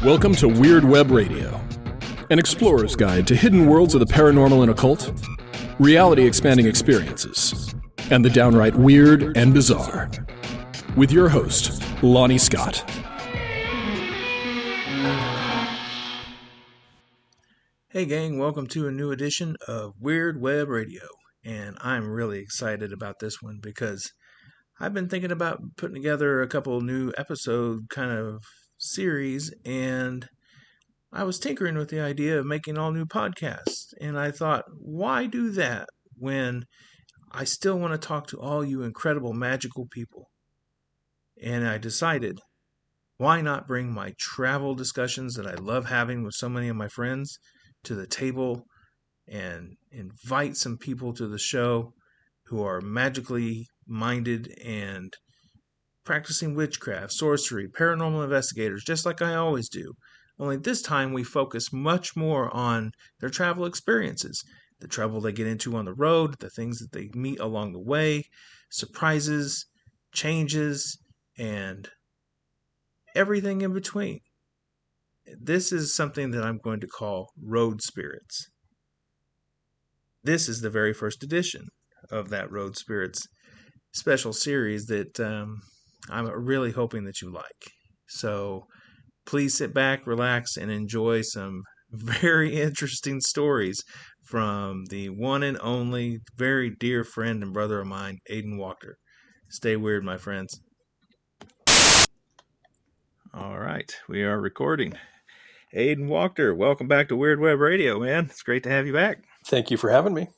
Welcome to Weird Web Radio, an explorer's guide to hidden worlds of the paranormal and occult, reality-expanding experiences, and the downright weird and bizarre. With your host, Lonnie Scott. Hey gang, welcome to a new edition of Weird Web Radio, and I'm really excited about this one because I've been thinking about putting together a couple new episode kind of series, and I was tinkering with the idea of making all new podcasts, and I thought, why do that when I still want to talk to all you incredible magical people? And I decided, why not bring my travel discussions that I love having with so many of my friends to the table and invite some people to the show who are magically minded and practicing witchcraft, sorcery, paranormal investigators, just like I always do. Only this time we focus much more on their travel experiences, the trouble they get into on the road, the things that they meet along the way, surprises, changes, and everything in between. This is something that I'm going to call Road Spirits. This is the very first edition of that Road Spirits special series that I'm really hoping that you like. So please sit back, relax, and enjoy some very interesting stories from the one and only very dear friend and brother of mine, Aidan Wachter. Stay weird, my friends. All right, we are recording. Aidan Wachter, welcome back to Weird Web Radio, man. It's great to have you back. Thank you for having me.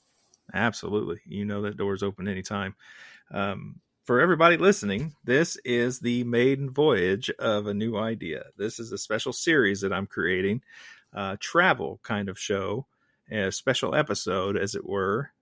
Absolutely. You know that door's open anytime. For everybody listening, this is the maiden voyage of a new idea. This is a special series that I'm creating, a travel kind of show, a special episode, as it were,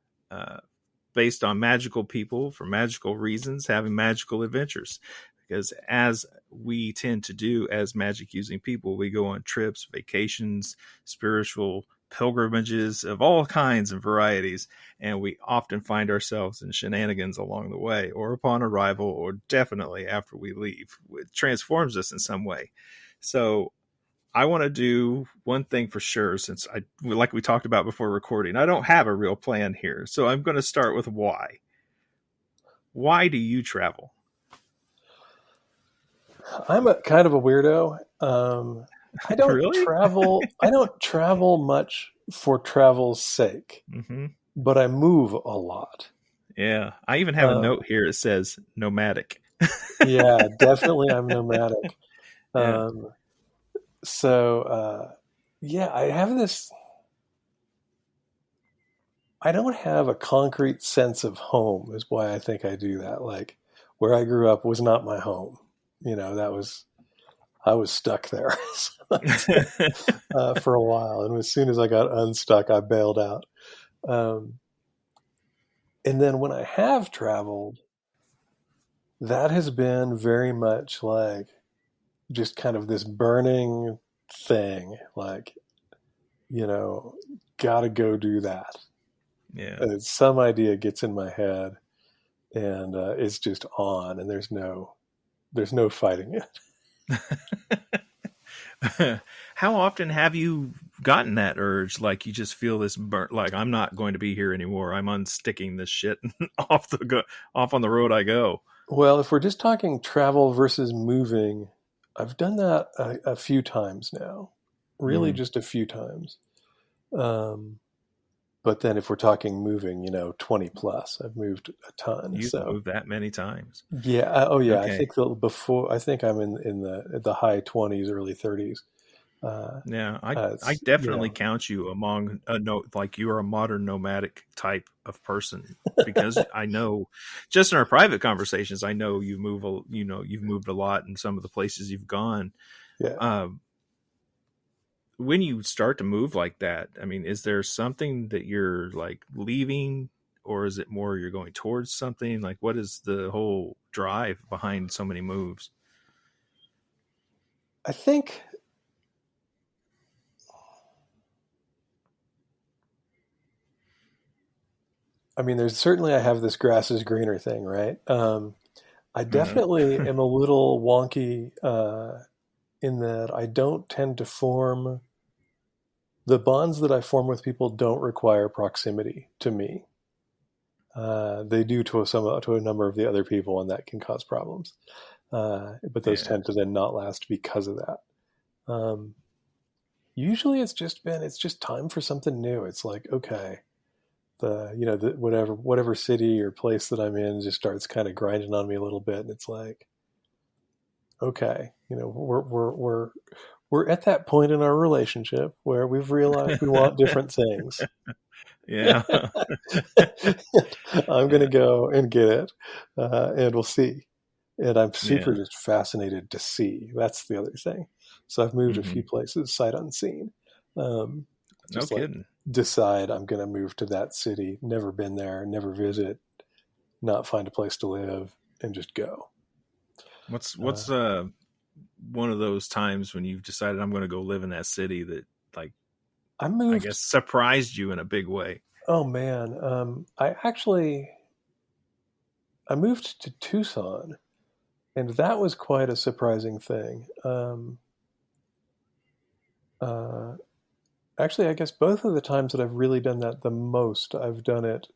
based on magical people for magical reasons, having magical adventures. Because as we tend to do as magic using people, we go on trips, vacations, spiritual pilgrimages of all kinds and varieties, and we often find ourselves in shenanigans along the way, or upon arrival, or definitely after we leave. It transforms us in some way. So I want to do one thing for sure, since like we talked about before recording, I don't have a real plan here. So I'm going to start with why. Why do you travel? I'm a kind of a weirdo. I don't Really? travel. I don't travel much for travel's sake, but I move a lot. Yeah. I even have a note here that says nomadic. Yeah, definitely. I'm nomadic. Yeah. I have this. I don't have a concrete sense of home is why I think I do that. Like where I grew up was not my home. I was stuck there for a while. And as soon as I got unstuck, I bailed out. And then when I have traveled, that has been very much like just kind of this burning thing, like, gotta go do that. Yeah. And some idea gets in my head and it's just on, and there's no fighting it. How often have you gotten that urge? Like you just feel this burnt, like I'm not going to be here anymore. I'm unsticking this shit off on the road I go. Well, if we're just talking travel versus moving, I've done that a few times now, really just a few times. But then if we're talking moving, 20 plus, I've moved a ton. You've moved that many times. Yeah. Oh yeah. Okay. I think I'm in the high 20s, early 30s. I definitely count you among like you are a modern nomadic type of person, because I know just in our private conversations, I know you've moved a lot in some of the places you've gone. Yeah. When you start to move like that, I mean, is there something that you're like leaving, or is it more you're going towards something? Like, what is the whole drive behind so many moves? I think there's certainly, I have this grass is greener thing, right? I definitely am a little wonky in that I don't tend to form the bonds that I form with people don't require proximity to me. They do to a number of the other people, and that can cause problems. But those tend to then not last because of that. Usually it's just time for something new. It's like, okay, whatever city or place that I'm in just starts kind of grinding on me a little bit. And it's like, okay, we're at that point in our relationship where we've realized we want different things. Yeah. I'm going to go and get it, and we'll see. And I'm super just fascinated to see. That's the other thing. So I've moved a few places sight unseen. Just no kidding. Decide I'm going to move to that city, never been there, never visit, not find a place to live, and just go. What's one of those times when you've decided I'm going to go live in that city that, like, I guess surprised you in a big way? Oh man. I moved to Tucson, and that was quite a surprising thing. Actually, I guess both of the times that I've really done that the most, I've done it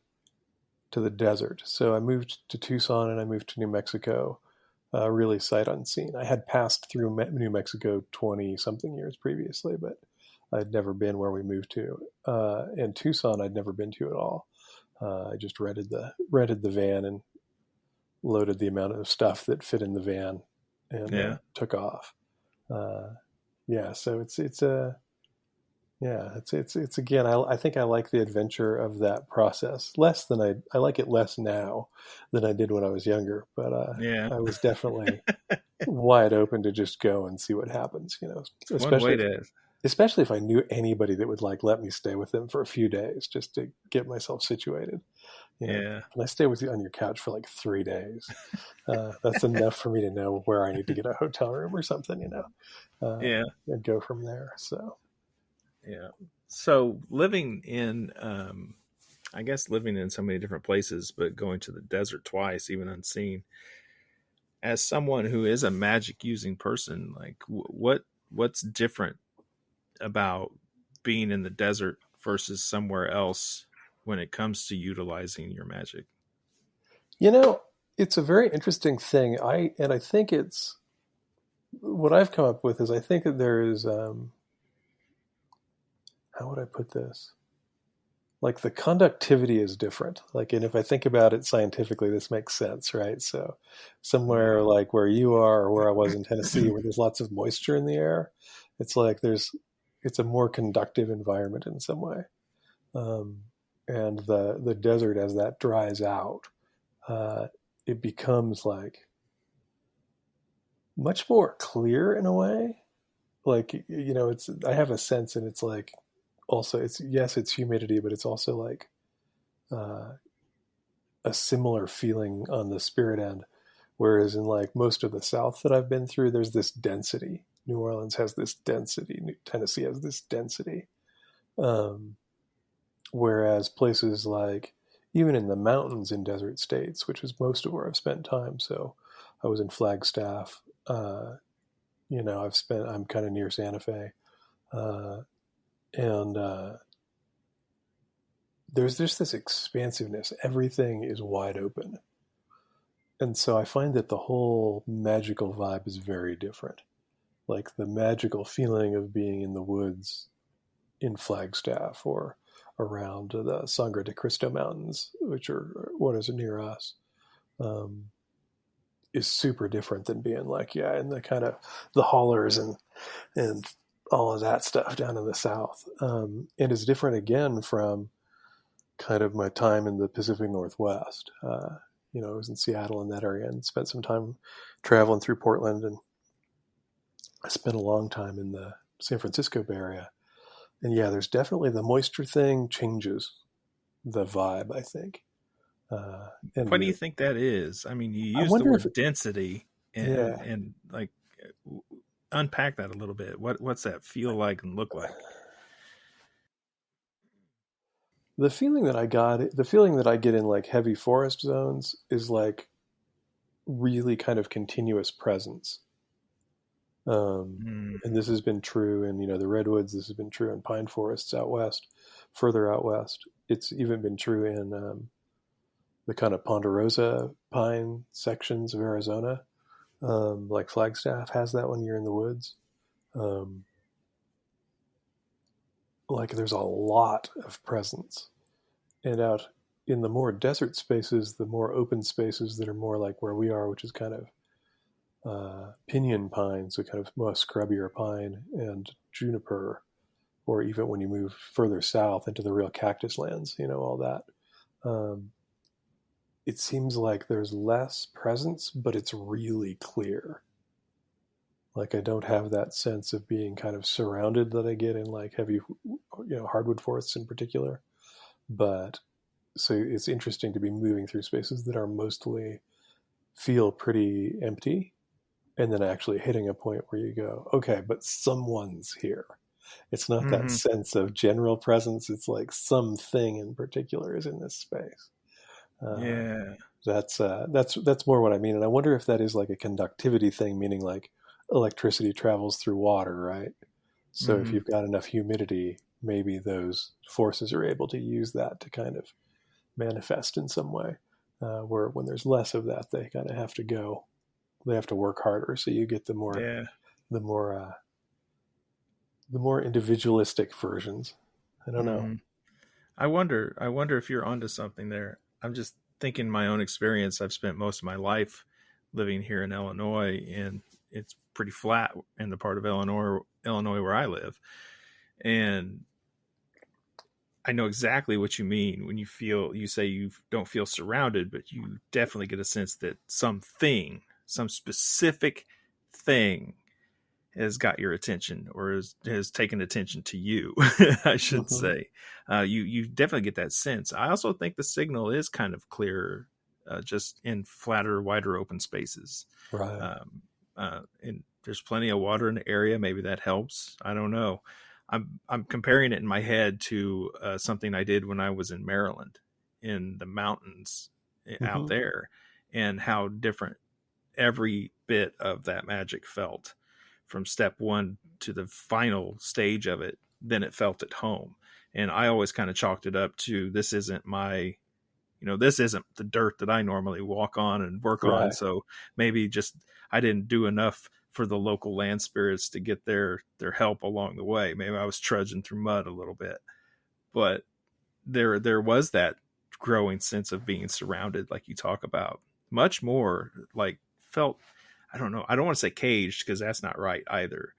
to the desert. So I moved to Tucson and I moved to New Mexico, really sight unseen. I had passed through New Mexico 20 something years previously, but I'd never been where we moved to. And Tucson, I'd never been to at all. I just rented the van and loaded the amount of stuff that fit in the van and took off. So it's again, I think I like the adventure of that process less than I like it less now than I did when I was younger, but I was definitely wide open to just go and see what happens, especially if I knew anybody that would let me stay with them for a few days just to get myself situated. And I stay with you on your couch for 3 days. That's enough for me to know where I need to get a hotel room or something, and go from there. So. Yeah. So living in, living in so many different places, but going to the desert twice, even unseen, as someone who is a magic using person, what's different about being in the desert versus somewhere else when it comes to utilizing your magic? It's a very interesting thing. I think it's what I've come up with is I think that there is, how would I put this? The conductivity is different. And if I think about it scientifically, this makes sense, right? So somewhere where you are or where I was in Tennessee, where there's lots of moisture in the air, it's it's a more conductive environment in some way. And the desert, as that dries out, it becomes much more clear in a way. I have a sense, and it's also it's humidity, but it's also a similar feeling on the spirit end. Whereas in most of the South that I've been through, there's this density. New Orleans has this density. Tennessee has this density. Whereas places even in the mountains in desert states, which is most of where I've spent time. So I was in Flagstaff. I'm kind of near Santa Fe. And there's just this expansiveness. Everything is wide open. And so I find that the whole magical vibe is very different. The magical feeling of being in the woods in Flagstaff or around the Sangre de Cristo Mountains, which are what is near us, is super different than being in the kind of the hollers and all of that stuff down in the South. And it's different again from kind of my time in the Pacific Northwest. I was in Seattle in that area and spent some time traveling through Portland, and I spent a long time in the San Francisco Bay Area. And there's definitely the moisture thing changes the vibe, I think. And what do you think that is? I mean, you use the word density and unpack that a little bit. What's that feel like and look like? The feeling that I get in heavy forest zones is really kind of continuous presence. Mm. And this has been true in, the redwoods. This has been true in pine forests out west, further out west. It's even been true in the kind of ponderosa pine sections of Arizona. Like Flagstaff has that when you're in the woods. Like there's a lot of presence. And out in the more desert spaces, the more open spaces that are more like where we are, which is kind of pinyon pine, so kind of more scrubbier pine and juniper, or even when you move further south into the real cactus lands, all that. It seems like there's less presence, but it's really clear. Like I don't have that sense of being kind of surrounded that I get in like heavy, hardwood forests in particular. But so it's interesting to be moving through spaces that are mostly feel pretty empty, and then actually hitting a point where you go, okay, but someone's here. It's not that Mm-hmm. sense of general presence. It's like something in particular is in this space. Yeah. That's more what I mean. And I wonder if that is like a conductivity thing, meaning like electricity travels through water, right? So if Mm-hmm. you've got enough humidity, maybe those forces are able to use that to kind of manifest in some way. Where when there's less of that, they kind of have to go. They have to work harder. So you get the more Yeah. the more the more individualistic versions. I don't know. Mm-hmm. I wonder if you're onto something there. I'm just thinking my own experience. I've spent most of my life living here in Illinois, and it's pretty flat in the part of Illinois where I live. And I know exactly what you mean when you say you don't feel surrounded, but you definitely get a sense that some specific thing has got your attention, or has taken attention to you, I should Mm-hmm. say. You definitely get that sense. I also think the signal is kind of clearer, just in flatter, wider open spaces. Right. And there's plenty of water in the area. Maybe that helps. I don't know. I'm comparing it in my head to something I did when I was in Maryland, in the mountains out Mm-hmm. there, and how different every bit of that magic felt from step one to the final stage of it than it felt at home. And I always kind of chalked it up to, this isn't the dirt that I normally walk on and work on. Right. So maybe just I didn't do enough for the local land spirits to get their help along the way. Maybe I was trudging through mud a little bit, but there was that growing sense of being surrounded, like you talk about, much more like felt. I don't know. I don't want to say caged, because that's not right either.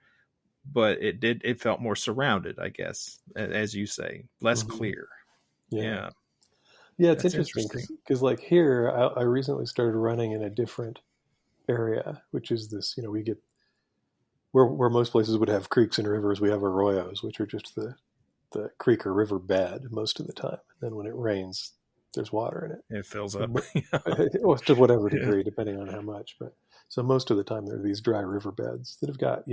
But it felt more surrounded, I guess, as you say, less Mm-hmm. clear. Yeah. Yeah, Yeah, it's that's interesting interesting. because like here, I recently started running in a different area, which is this, we get where most places would have creeks and rivers, we have arroyos, which are just the creek or river bed most of the time. And then when it rains, there's water in it. It fills up. So, well, to whatever Yeah. degree, depending on how much. But so most of the time, there are these dry river beds that have got,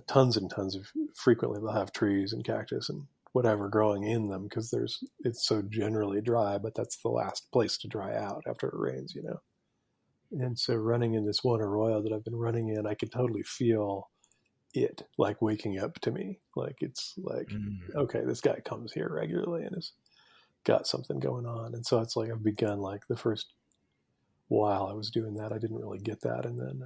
tons and tons of, frequently they'll have trees and cactus and whatever growing in them because it's so generally dry, but that's the last place to dry out after it rains. And so running in this one arroyo that I've been running in, I can totally feel it like waking up to me. Like it's like, okay, this guy comes here regularly and has got something going on. And so it's like I've begun, like the first while I was doing that, I didn't really get that. And then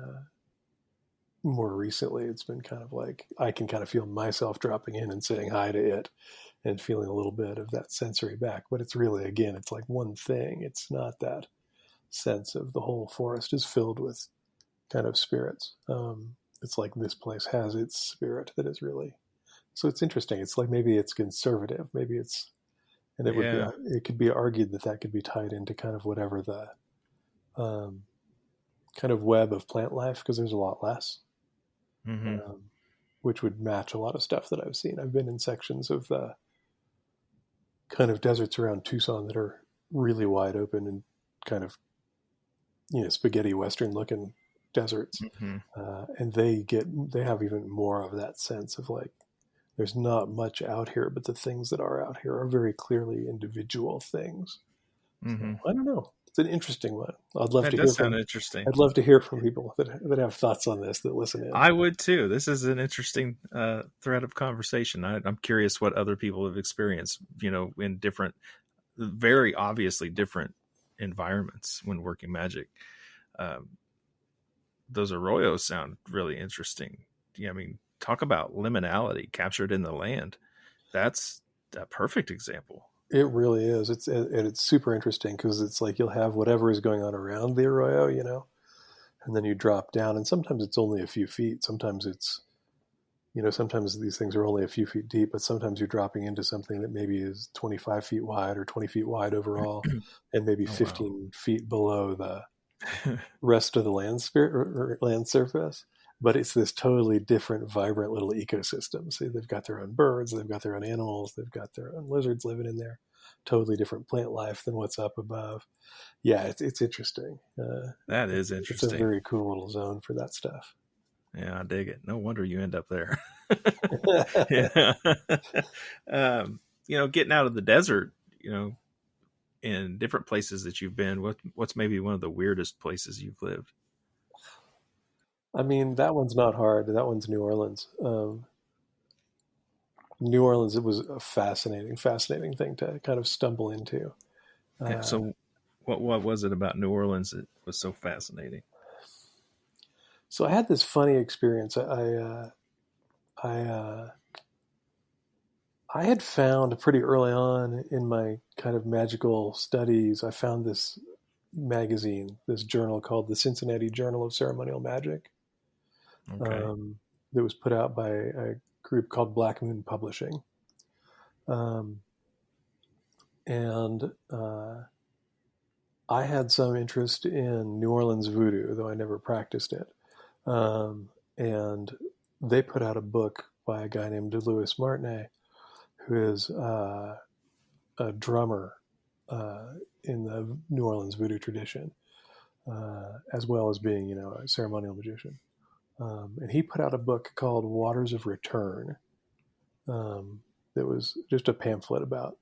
more recently, it's been kind of like I can kind of feel myself dropping in and saying hi to it and feeling a little bit of that sensory back. But it's really, again, it's like one thing. It's not that sense of the whole forest is filled with kind of spirits. It's like this place has its spirit that is really, so it's interesting. It's like maybe it's conservative, maybe it's, and Yeah. it could be argued that could be tied into kind of whatever the kind of web of plant life, because there's a lot less, Mm-hmm. which would match a lot of stuff that I've seen. I've been in sections of the kind of deserts around Tucson that are really wide open and kind of, spaghetti Western looking deserts. Mm-hmm. And they have even more of that sense of like, there's not much out here, but the things that are out here are very clearly individual things. Mm-hmm. So I don't know. it's an interesting one. I'd love That to does hear sound from. interesting. I'd love to hear from people that have thoughts on this that listen in. I would too. This is an interesting thread of conversation. I'm curious what other people have experienced, in different, very obviously different environments when working magic. Those arroyos sound really interesting. Yeah, I mean, talk about liminality captured in the land. That's a perfect example. It really is. It's super interesting because it's like you'll have whatever is going on around the arroyo, and then you drop down, and sometimes it's only a few feet. Sometimes it's, sometimes these things are only a few feet deep, but sometimes you're dropping into something that maybe is 25 feet wide or 20 feet wide overall, and maybe 15 feet below the rest of the land surface. But it's this totally different, vibrant little ecosystem. So they've got their own birds, they've got their own animals, they've got their own lizards living in there. Totally different plant life than what's up above. Yeah, it's interesting. That is interesting. It's a very cool little zone for that stuff. Yeah, I dig it. No wonder you end up there. Yeah. Getting out of the desert, in different places that you've been, what's maybe one of the weirdest places you've lived? I mean, that one's not hard. That one's New Orleans. New Orleans, it was a fascinating thing to kind of stumble into. So what was it about New Orleans that was so fascinating? So I had this funny experience. I had found pretty early on in my kind of magical studies, I found this magazine, this journal called the Cincinnati Journal of Ceremonial Magic. Okay. That was put out by a group called Black Moon Publishing. And I had some interest in New Orleans voodoo, though I never practiced it. And they put out a book by a guy named Louis Martinet, who is a drummer in the New Orleans voodoo tradition, as well as being, a ceremonial magician. And he put out a book called Waters of Return. That was just a pamphlet about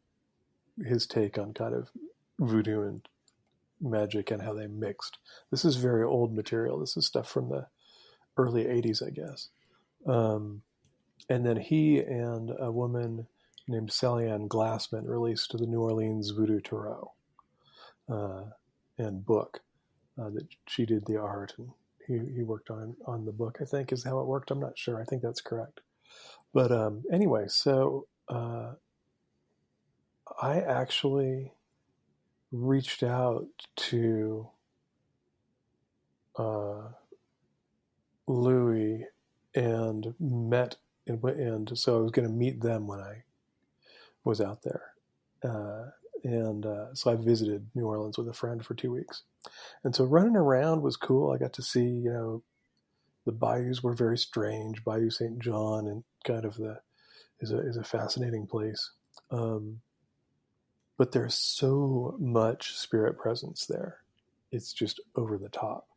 his take on kind of voodoo and magic and how they mixed. This is very old material. This is stuff from the early 80s, I guess. And then he and a woman named Sally Ann Glassman released the New Orleans Voodoo Tarot and book that she did the art, and he worked on the book, I think is how it worked. I'm not sure. I think that's correct. But anyway, so I actually reached out to Louis and met, and so I was going to meet them when I was out there. So I visited New Orleans with a friend for 2 weeks. And so running around was cool. I got to see, the bayous were very strange. Bayou St. John and kind of is a fascinating place. But there's so much spirit presence there. It's just over the top.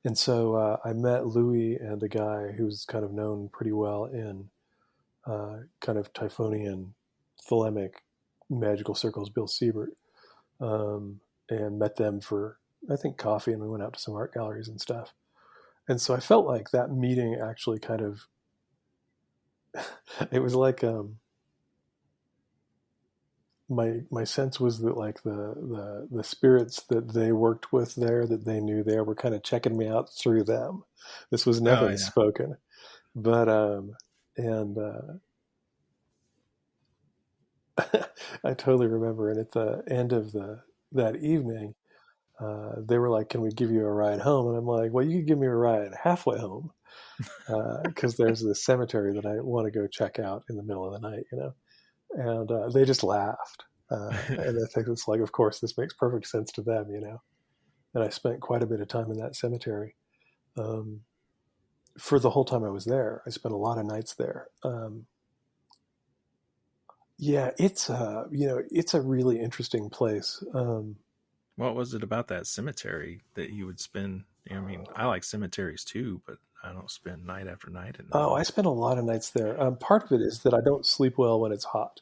And so I met Louis and a guy who's kind of known pretty well in kind of Typhonian thelemic magical circles, Bill Siebert, and met them for, I think, coffee, and we went out to some art galleries and stuff. And so I felt like that meeting actually kind of, it was like my sense was that like the spirits that they worked with there, that they knew there, were kind of checking me out through them. This was never spoken, but I totally remember. And at the end of that evening, they were like, "Can we give you a ride home?" And I'm like, "Well, you could give me a ride halfway home, because there's this cemetery that I want to go check out in the middle of the night, And they just laughed. And I think it's like, of course, this makes perfect sense to them, And I spent quite a bit of time in that cemetery. For the whole time I was there, I spent a lot of nights there. Yeah, it's a really interesting place. What was it about that cemetery that you would spend? I mean, I like cemeteries too, but I don't spend night after night in them. Oh, I spent a lot of nights there. Part of it is that I don't sleep well when it's hot.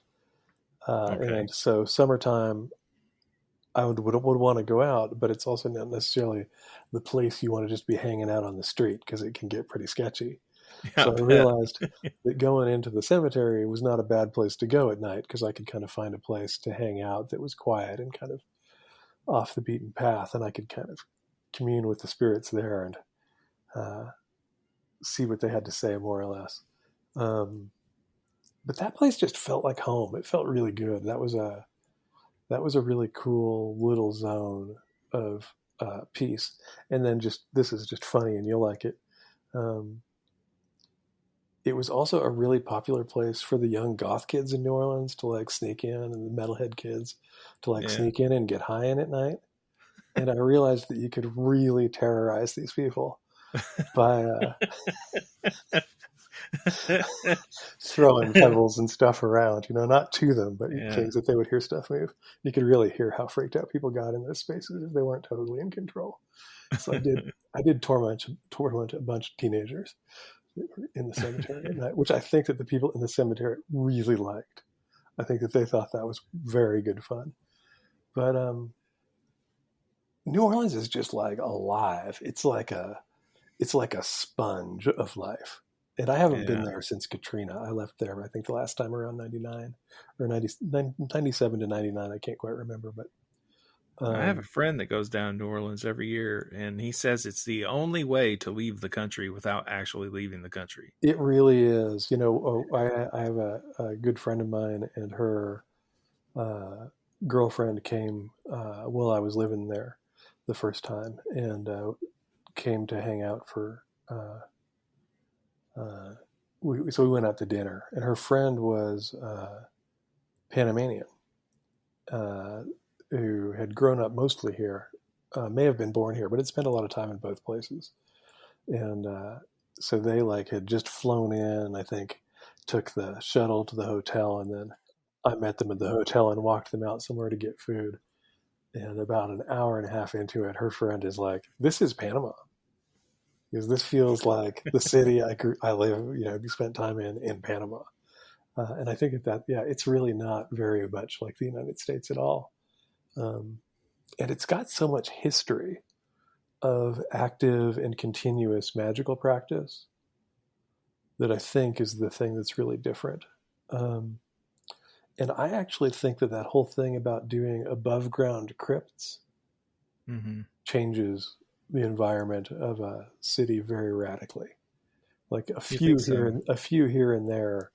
Okay. And so summertime, I would want to go out, but it's also not necessarily the place you want to just be hanging out on the street because it can get pretty sketchy. Yeah, So I realized that going into the cemetery was not a bad place to go at night because I could kind of find a place to hang out that was quiet and kind of off the beaten path, and I could kind of commune with the spirits there and see what they had to say, more or less. But that place just felt like home. It felt really good. That was a really cool little zone of peace. And then this is just funny, and you'll like it. It was also a really popular place for the young goth kids in New Orleans to like sneak in, and the metalhead kids to like sneak in and get high in at night. And I realized that you could really terrorize these people by throwing pebbles and stuff around, not to them, but things that they would hear stuff move. You could really hear how freaked out people got in those spaces if they weren't totally in control. So I did torment a bunch of teenagers in the cemetery at night, which I think that the people in the cemetery really liked. I think that they thought that was very good fun. But New Orleans is just like alive. It's like a sponge of life. And I haven't been there since Katrina. I left there, I think, the last time around 99 or 97 to 99. I can't quite remember, but I have a friend that goes down to New Orleans every year, and he says it's the only way to leave the country without actually leaving the country. It really is. I have a good friend of mine, and her girlfriend came while I was living there the first time, and came to hang out for. So we went out to dinner, and her friend was Panamanian, who had grown up mostly here, may have been born here, but had spent a lot of time in both places. And so they had just flown in, I think, took the shuttle to the hotel, and then I met them at the hotel and walked them out somewhere to get food. And about an hour and a half into it, her friend is like, "This is Panama." Because this feels like the city I live, spent time in Panama. And I think it's really not very much like the United States at all. And it's got so much history of active and continuous magical practice that I think is the thing that's really different. And I actually think that whole thing about doing above ground crypts changes the environment of a city very radically. Like a few here and there,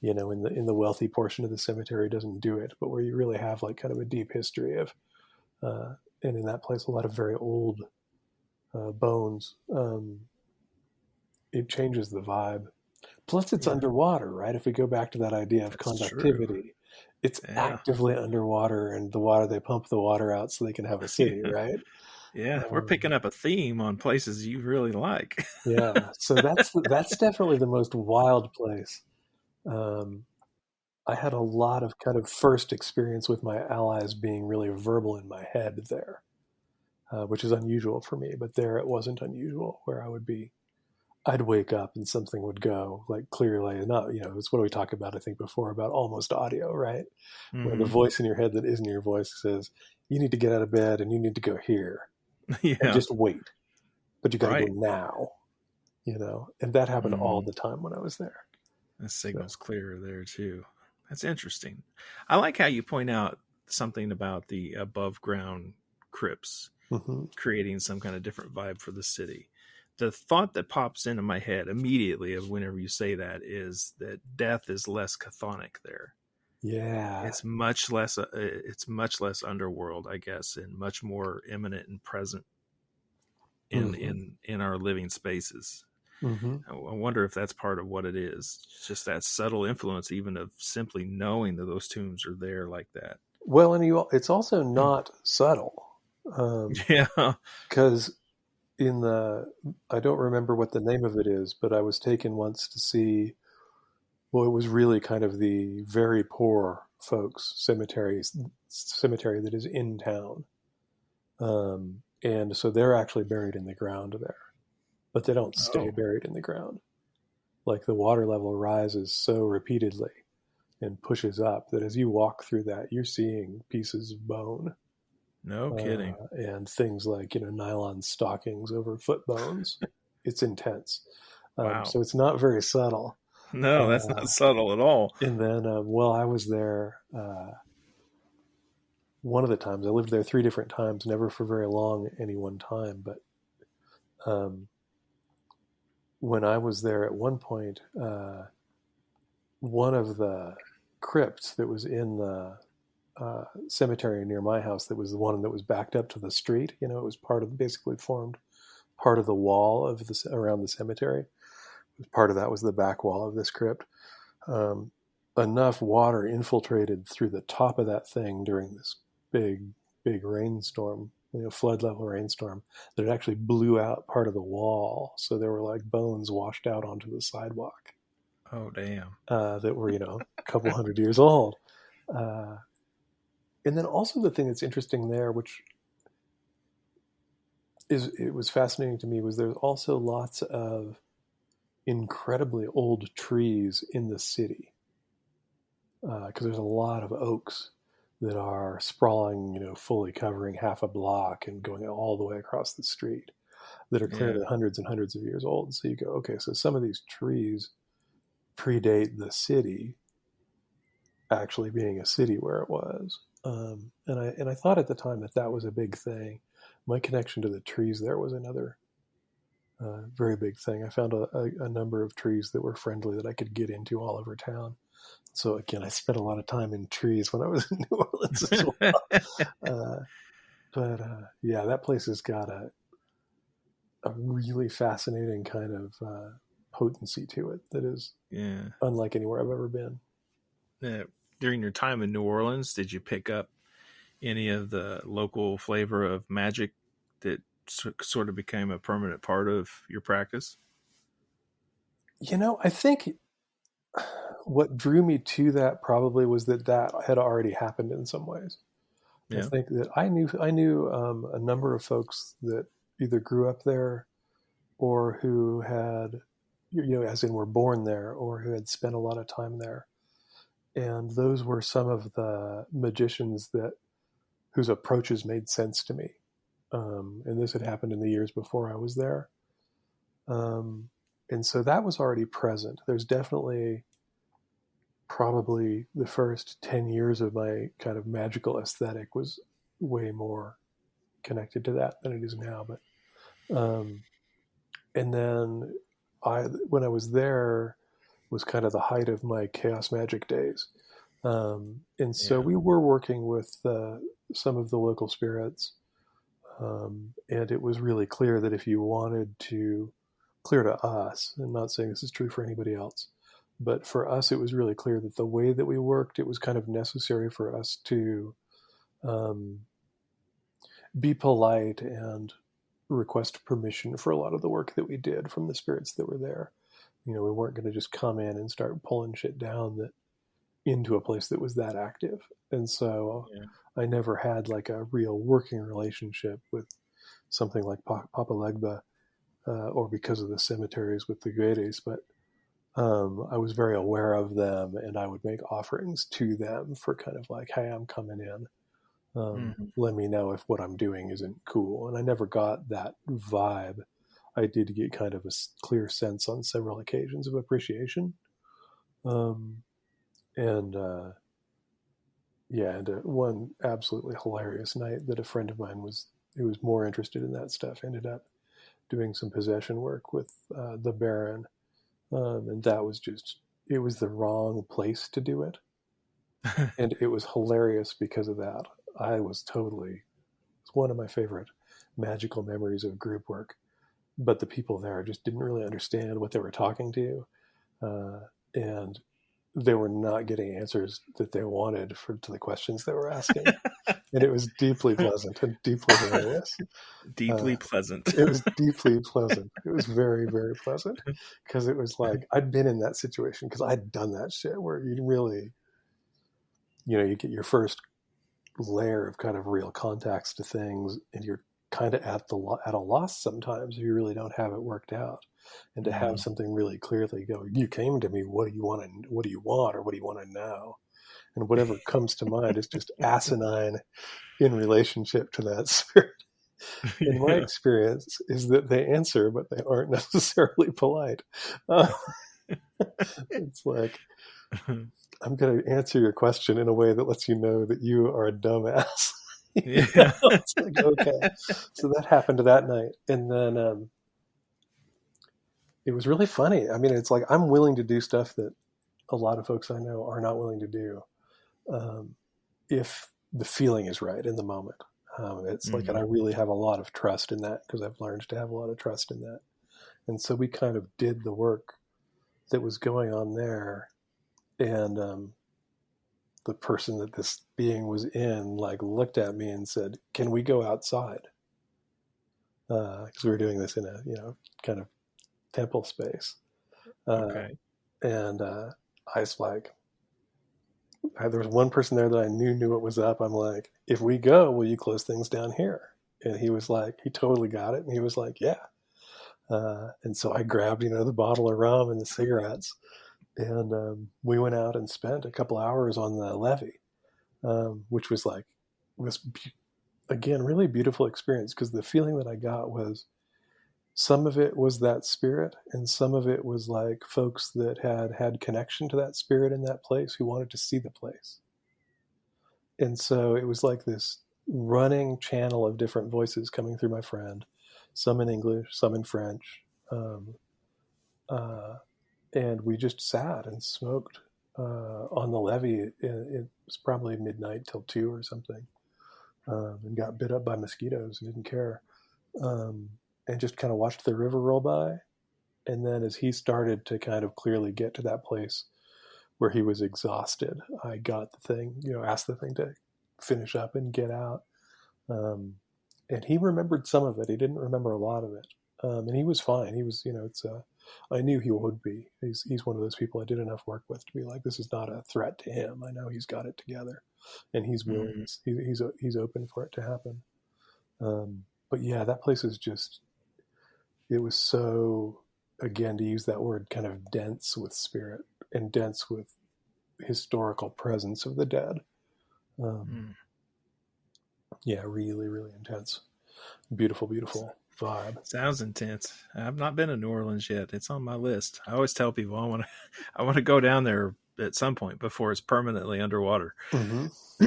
in the wealthy portion of the cemetery doesn't do it, but where you really have kind of a deep history of, and in that place, a lot of very old bones, it changes the vibe. Plus it's underwater, right? If we go back to that idea of conductivity, it's actively underwater, and they pump the water out so they can have a city, right? Yeah, we're picking up a theme on places you really like. Yeah, so that's definitely the most wild place. I had a lot of kind of first experience with my allies being really verbal in my head there, which is unusual for me. But there it wasn't unusual, where I'd wake up and something would go clearly enough. It's what we talked about, I think, before about almost audio, right? Mm-hmm. Where the voice in your head that isn't your voice says, "You need to get out of bed and you need to go here." And just wait, but you got to go now, and that happened all the time when I was there. The signal's clearer there too. That's interesting. I like how you point out something about the above ground crypts creating some kind of different vibe for the city. The thought that pops into my head immediately of whenever you say that is that death is less chthonic there. Yeah, it's much less underworld, I guess, and much more imminent and present in our living spaces. I wonder if that's part of what it is. It's just that subtle influence, even of simply knowing that those tombs are there like that. Well, and it's also not subtle. Because I don't remember what the name of it is, but I was taken once to see. Well, it was really kind of the very poor folks cemetery that is in town. And so they're actually buried in the ground there, but they don't stay buried in the ground. The water level rises so repeatedly and pushes up that as you walk through that, you're seeing pieces of bone No kidding. And things like, nylon stockings over foot bones. It's intense. Wow. So it's not very subtle. No, that's not subtle at all. And then, I was there one of the times. I lived there 3 different times, never for very long any one time. But when I was there at one point, one of the crypts that was in the cemetery near my house, that was the one that was backed up to the street, it was basically formed part of the wall of around the cemetery. Part of that was the back wall of this crypt. Enough water infiltrated through the top of that thing during this big rainstorm, flood level rainstorm, that it actually blew out part of the wall. So there were like bones washed out onto the sidewalk. Oh, damn. That were, a couple hundred years old. And then also the thing that's interesting there, which it was fascinating to me, was there's also lots of incredibly old trees in the city. Because there's a lot of oaks that are sprawling, fully covering half a block and going all the way across the street, that are clearly hundreds and hundreds of years old. So you go, okay, so some of these trees predate the city actually being a city where it was. And I thought at the time that was a big thing. My connection to the trees there was another very big thing. I found a number of trees that were friendly that I could get into all over town. So again, I spent a lot of time in trees when I was in New Orleans as well. But that place has got a really fascinating kind of potency to it that is unlike anywhere I've ever been. During your time in New Orleans, did you pick up any of the local flavor of magic that sort of became a permanent part of your practice? I think what drew me to that probably was that had already happened in some ways. I think that I knew a number of folks that either grew up there or who had, as in were born there, or who had spent a lot of time there. And those were some of the magicians whose approaches made sense to me. And this had happened in the years before I was there. And so that was already present. There's definitely probably the first 10 years of my kind of magical aesthetic was way more connected to that than it is now. But, and then when I was there was kind of the height of my chaos magic days. And so we were working with some of the local spirits. And it was really clear that if you wanted to, clear to us, I'm not saying this is true for anybody else, but for us, it was really clear that the way that we worked, it was kind of necessary for us to be polite and request permission for a lot of the work that we did from the spirits that were there. We weren't going to just come in and start pulling shit down into a place that was that active. And so I never had like a real working relationship with something like Papa Legba, or because of the cemeteries with the Guedes, but I was very aware of them, and I would make offerings to them for kind of like, hey, I'm coming in. Let me know if what I'm doing isn't cool. And I never got that vibe. I did get kind of a clear sense on several occasions of appreciation. And one absolutely hilarious night that a friend of mine who was more interested in that stuff ended up doing some possession work with the Baron. And that was it was the wrong place to do it. And it was hilarious because of that. It's one of my favorite magical memories of group work. But the people there just didn't really understand what they were talking to. And they were not getting answers that they wanted to the questions they were asking. And it was deeply pleasant and deeply hilarious. Deeply pleasant. It was deeply pleasant. It was very, very pleasant, because it was like, I'd been in that situation because I'd done that shit where you really, you get your first layer of kind of real contacts to things, and you're kind of at a loss sometimes if you really don't have it worked out. And to have something really clearly go, you came to me, what do you want, or what do you want to know? and whatever comes to mind is just asinine in relationship to that spirit. In my experience is that they answer, but they aren't necessarily polite. It's like, I'm going to answer your question in a way that lets you know that you are a dumbass. Yeah. It's like, okay. So that happened that night. And then it was really funny. I mean, it's like, I'm willing to do stuff that a lot of folks I know are not willing to do if the feeling is right in the moment. It's like, and I really have a lot of trust in that because I've learned to have a lot of trust in that. And so we kind of did the work that was going on there. And the person that this being was in, like, looked at me and said, "Can we go outside?" Because we were doing this in a, kind of temple space. Okay. And I was like, there was one person there that I knew what was up. I'm like, "If we go, will you close things down here?" And he was like, he totally got it. And he was like, "Yeah." And so I grabbed, the bottle of rum and the cigarettes. And we went out and spent a couple hours on the levee, which was again, really beautiful experience, because the feeling that I got was some of it was that spirit, and some of it was like folks that had connection to that spirit in that place who wanted to see the place. And so it was like this running channel of different voices coming through my friend, some in English, some in French. And we just sat and smoked on the levee. It was probably midnight till 2 or something, and got bit up by mosquitoes and didn't care, and just kind of watched the river roll by. And then as he started to kind of clearly get to that place where he was exhausted, I got the thing, asked the thing to finish up and get out. And he remembered some of it. He didn't remember a lot of it. And he was fine. He was, I knew he would be. He's one of those people I did enough work with to be like, this is not a threat to him. I know he's got it together, and he's willing. He's open for it to happen. But yeah, that place is just, it was so, again, to use that word, kind of dense with spirit and dense with historical presence of the dead. Yeah, really, really intense. Beautiful, beautiful vibe. Sounds intense. I've not been to New Orleans yet. It's on my list. I always tell people I want to go down there at some point before it's permanently underwater,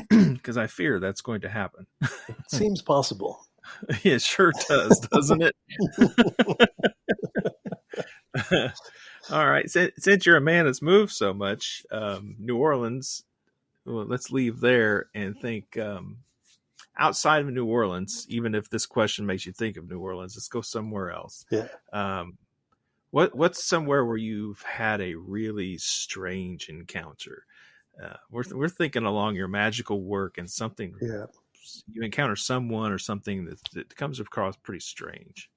because I fear that's going to happen. It seems possible. It sure does, doesn't it? All right. Since you're a man that's moved so much, New Orleans, well, let's leave there and think outside of New Orleans, even if this question makes you think of New Orleans, let's go somewhere else. Yeah. What's somewhere where you've had a really strange encounter? We're thinking along your magical work and something. Yeah. You encounter someone or something that comes across pretty strange.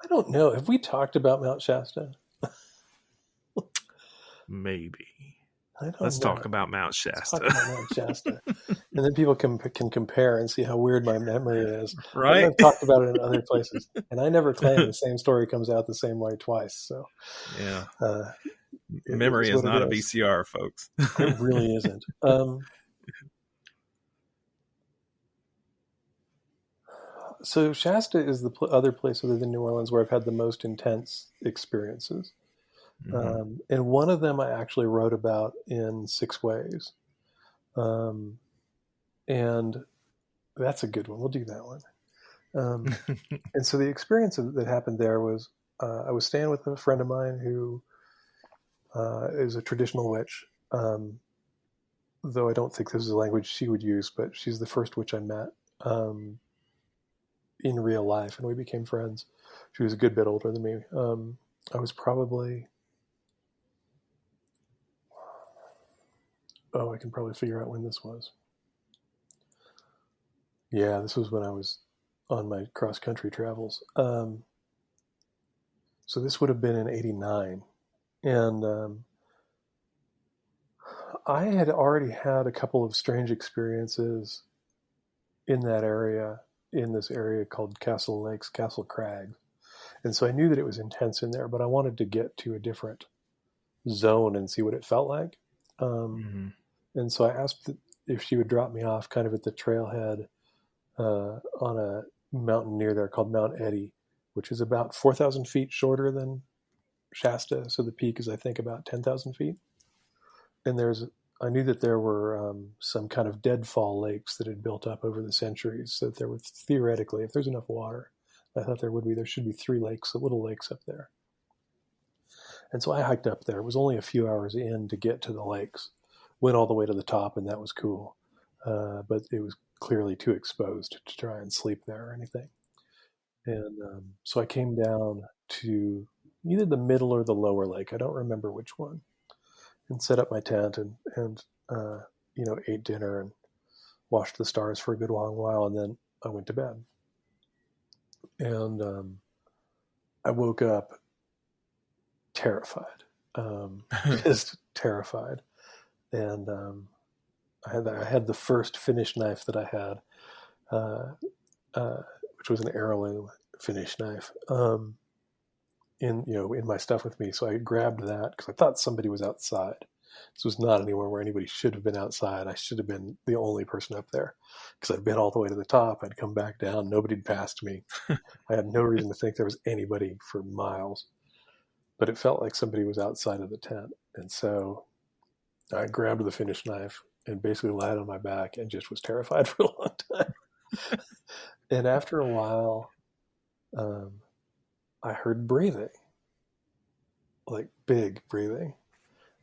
I don't know. Have we talked about Mount Shasta? Maybe. Let's talk about Mount Shasta. And then people can compare and see how weird my memory is. Right. I've talked about it in other places, and I never claim the same story comes out the same way twice. So yeah, memory is not a VCR, folks. It really isn't. So Shasta is the other place other than New Orleans where I've had the most intense experiences. And one of them I actually wrote about in 6 Ways. And that's a good one. We'll do that one. And so the experience that happened there was I was staying with a friend of mine who is a traditional witch, though I don't think this is a language she would use, but she's the first witch I met in real life, and we became friends. She was a good bit older than me. I was probably... I can probably figure out when this was. Yeah, this was when I was on my cross-country travels. So this would have been in 89. And I had already had a couple of strange experiences in that area, in this area called Castle Lakes, Castle Crags. And so I knew that it was intense in there, but I wanted to get to a different zone and see what it felt like. Mm-hmm. And so I asked if she would drop me off kind of at the trailhead on a mountain near there called Mount Eddy, which is about 4,000 feet shorter than Shasta. So the peak is, I think, about 10,000 feet. And I knew that there were some kind of deadfall lakes that had built up over the centuries. So that there were, theoretically, if there's enough water, I thought there should be 3 lakes, little lakes up there. And so I hiked up there. It was only a few hours in to get to the lakes. Went all the way to the top, and that was cool. But it was clearly too exposed to try and sleep there or anything. And so I came down to either the middle or the lower lake. I don't remember which one. And set up my tent and ate dinner and watched the stars for a good long while. And then I went to bed. And I woke up terrified, just terrified. And I had the first Finnish knife that I had, which was an heirloom Finnish knife, in my stuff with me. So I grabbed that because I thought somebody was outside. This was not anywhere where anybody should have been outside. I should have been the only person up there because I'd been all the way to the top. I'd come back down. Nobody'd passed me. I had no reason to think there was anybody for miles, but it felt like somebody was outside of the tent. And so I grabbed the Finnish knife and basically lied on my back and just was terrified for a long time. And after a while, I heard breathing, like big breathing.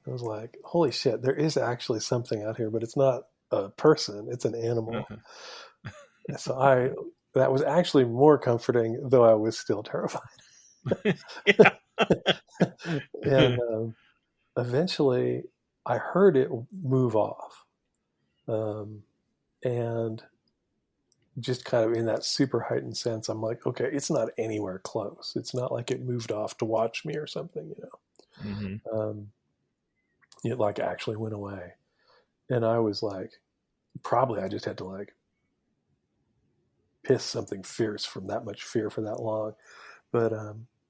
I was like, holy shit, there is actually something out here, but it's not a person, it's an animal. So that was actually more comforting, though I was still terrified. And eventually I heard it move off. And just kind of in that super heightened sense, I'm like, okay, it's not anywhere close. It's not like it moved off to watch me or something, Mm-hmm. It like actually went away. And I was like, probably I just had to like piss something fierce from that much fear for that long. But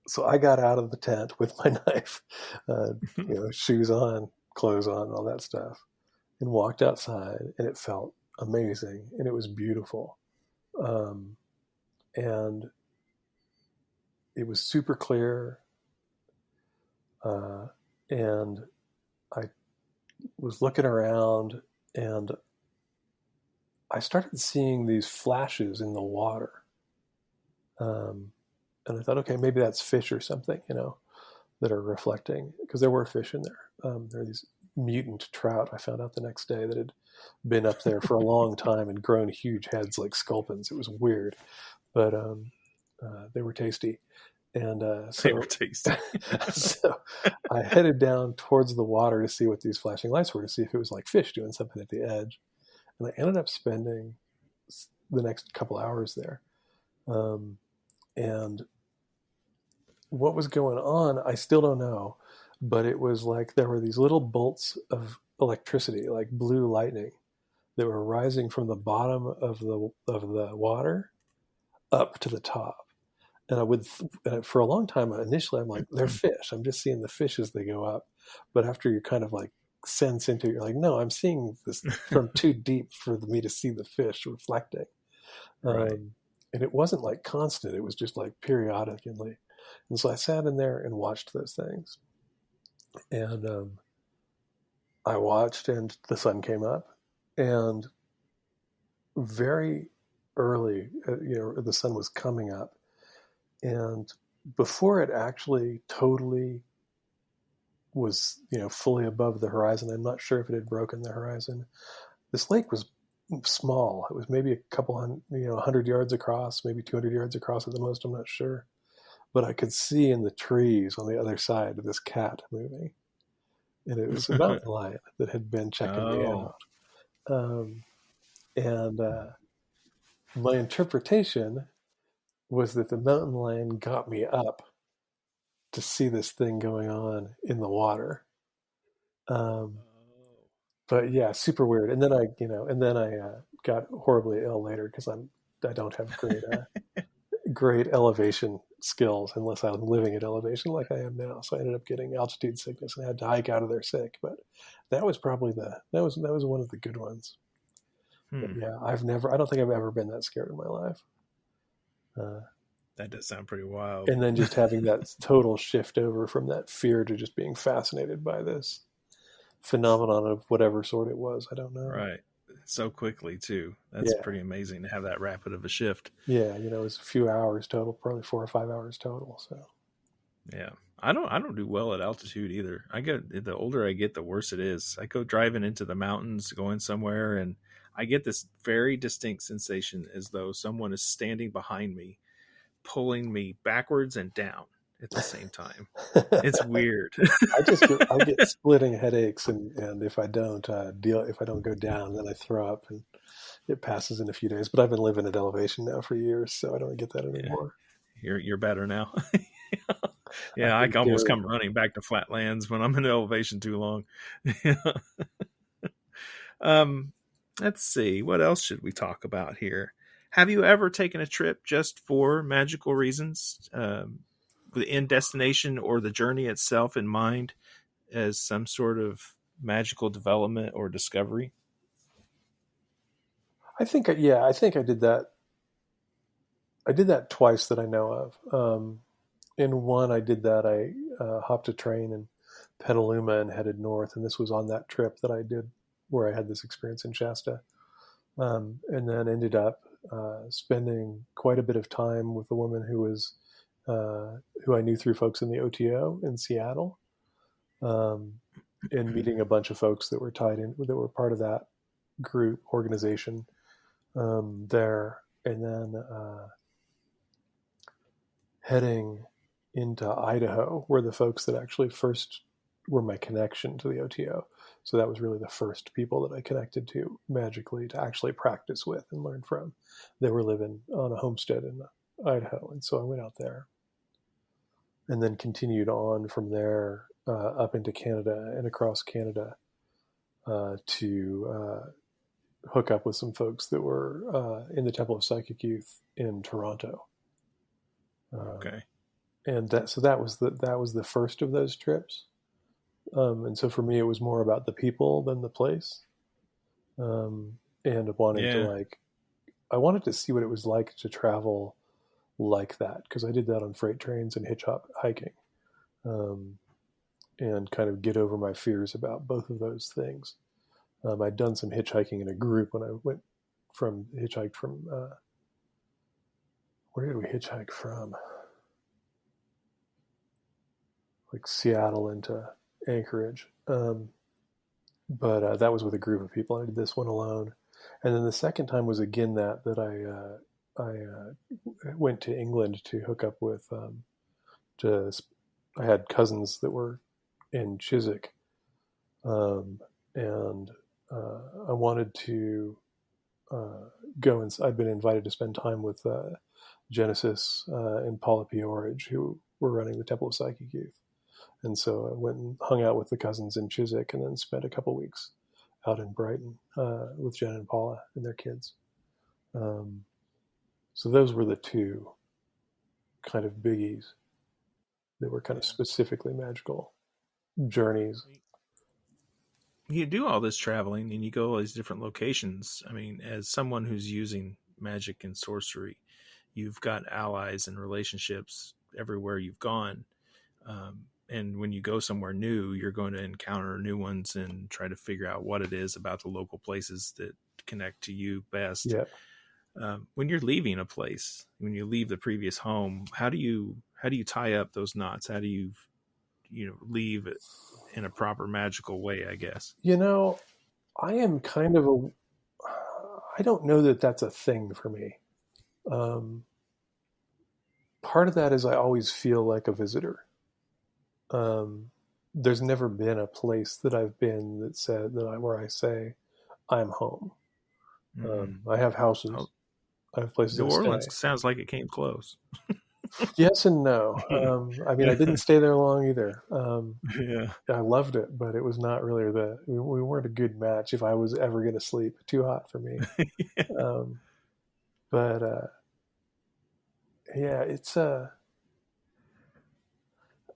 so I got out of the tent with my knife, shoes on, clothes on, all that stuff, and walked outside, and it felt amazing, and it was beautiful. And it was super clear. And I was looking around, and I started seeing these flashes in the water. And I thought, okay, maybe that's fish or something, that are reflecting, because there were fish in there. There are these mutant trout I found out the next day that had been up there for a long time and grown huge heads like sculpins. It was weird, but they were tasty. And so, they were tasty. So I headed down towards the water to see what these flashing lights were, to see if it was like fish doing something at the edge. And I ended up spending the next couple hours there. And what was going on, I still don't know, but it was like there were these little bolts of electricity, like blue lightning, that were rising from the bottom of the water up to the top. And for a long time, initially, I'm like, they're fish. I'm just seeing the fish as they go up. But after you kind of like sense into it, you're like, no, I'm seeing this from too deep for me to see the fish reflecting. Right. And it wasn't like constant. It was just like periodically. And so I sat in there and watched those things. And I watched, and the sun came up. And very early, the sun was coming up. And before it actually totally was, fully above the horizon, I'm not sure if it had broken the horizon. This lake was small. It was maybe a couple 100 yards across, maybe 200 yards across at the most. I'm not sure. But I could see in the trees on the other side this cat moving. And it was a mountain lion that had been checking me out. And my interpretation was that the mountain lion got me up to see this thing going on in the water. But yeah, super weird. And then I got horribly ill later because I don't have great elevation skills unless I'm living at elevation like I am now. So I ended up getting altitude sickness and I had to hike out of there sick. But that was probably that was one of the good ones. But yeah, I don't think I've ever been that scared in my life. That does sound pretty wild. And then just having that total shift over from that fear to just being fascinated by this phenomenon of whatever sort it was. I don't know. Right. So quickly too. That's pretty amazing to have that rapid of a shift. Yeah. It was a few hours total, probably 4 or 5 hours total. So yeah, I don't do well at altitude either. The older I get, the worse it is. I go driving into the mountains, going somewhere, and I get this very distinct sensation as though someone is standing behind me, pulling me backwards and down at the same time. It's weird. I get splitting headaches, and if I don't go down, then I throw up, and it passes in a few days. But I've been living at elevation now for years, so I don't get that anymore. You're better now. Yeah, I almost come running back to flatlands when I'm in elevation too long. Let's see. What else should we talk about here? Have you ever taken a trip just for magical reasons? The end destination or the journey itself in mind as some sort of magical development or discovery? I think I did that. I did that twice that I know of. In one, I did that. I hopped a train in Petaluma and headed north, and this was on that trip that I did where I had this experience in Shasta, and then ended up spending quite a bit of time with a woman who I knew through folks in the OTO in Seattle, and meeting a bunch of folks that were tied in, that were part of that group organization there, and then heading into Idaho, where the folks that actually first were my connection to the OTO. So that was really the first people that I connected to magically to actually practice with and learn from. They were living on a homestead in Idaho, and so I went out there, and then continued on from there up into Canada and across Canada to hook up with some folks that were in the Temple of Psychic Youth in Toronto. Okay. And that was the first of those trips. And so for me, it was more about the people than the place. And wanting to I wanted to see what it was like to travel like that, because I did that on freight trains and hitchhiking, and kind of get over my fears about both of those things. I'd done some hitchhiking in a group when I hitchhiked from, where did we hitchhike from? Like Seattle into Anchorage. But that was with a group of people. I did this one alone. And then the second time was again that I went to England to hook up with, I had cousins that were in Chiswick. And I wanted to go, and I'd been invited to spend time with Genesis and Paula Peorage, who were running the Temple of Psychic Youth. And so I went and hung out with the cousins in Chiswick, and then spent a couple weeks out in Brighton with Jen and Paula and their kids. So those were the two kind of biggies that were kind of specifically magical journeys. You do all this traveling and you go all these different locations. I mean, as someone who's using magic and sorcery, you've got allies and relationships everywhere you've gone. And when you go somewhere new, you're going to encounter new ones and try to figure out what it is about the local places that connect to you best. Yeah. When you're leaving a place, when you leave the previous home, how do you tie up those knots? How do you leave it in a proper magical way, I guess? I am kind of I don't know that that's a thing for me. Part of that is I always feel like a visitor. There's never been a place that I've been that said where I say I'm home. I have houses. I have places New to Orleans stay. Sounds like it came close. Yes and no. I mean, I didn't stay there long either. Yeah. I loved it, but it was not really we weren't a good match if I was ever going to sleep. Too hot for me. Yeah. Yeah, it's I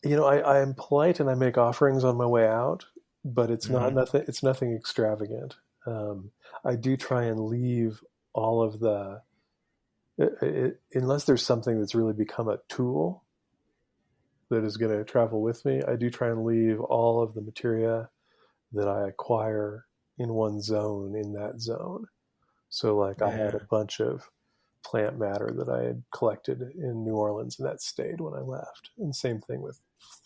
am polite and I make offerings on my way out, but it's not nothing. It's nothing extravagant. I do try and leave all of the, unless there's something that's really become a tool that is going to travel with me. I do try and leave all of the materia that I acquire in one zone, in that zone. So like I had a bunch of plant matter that I had collected in New Orleans, and that stayed when I left. And same thing with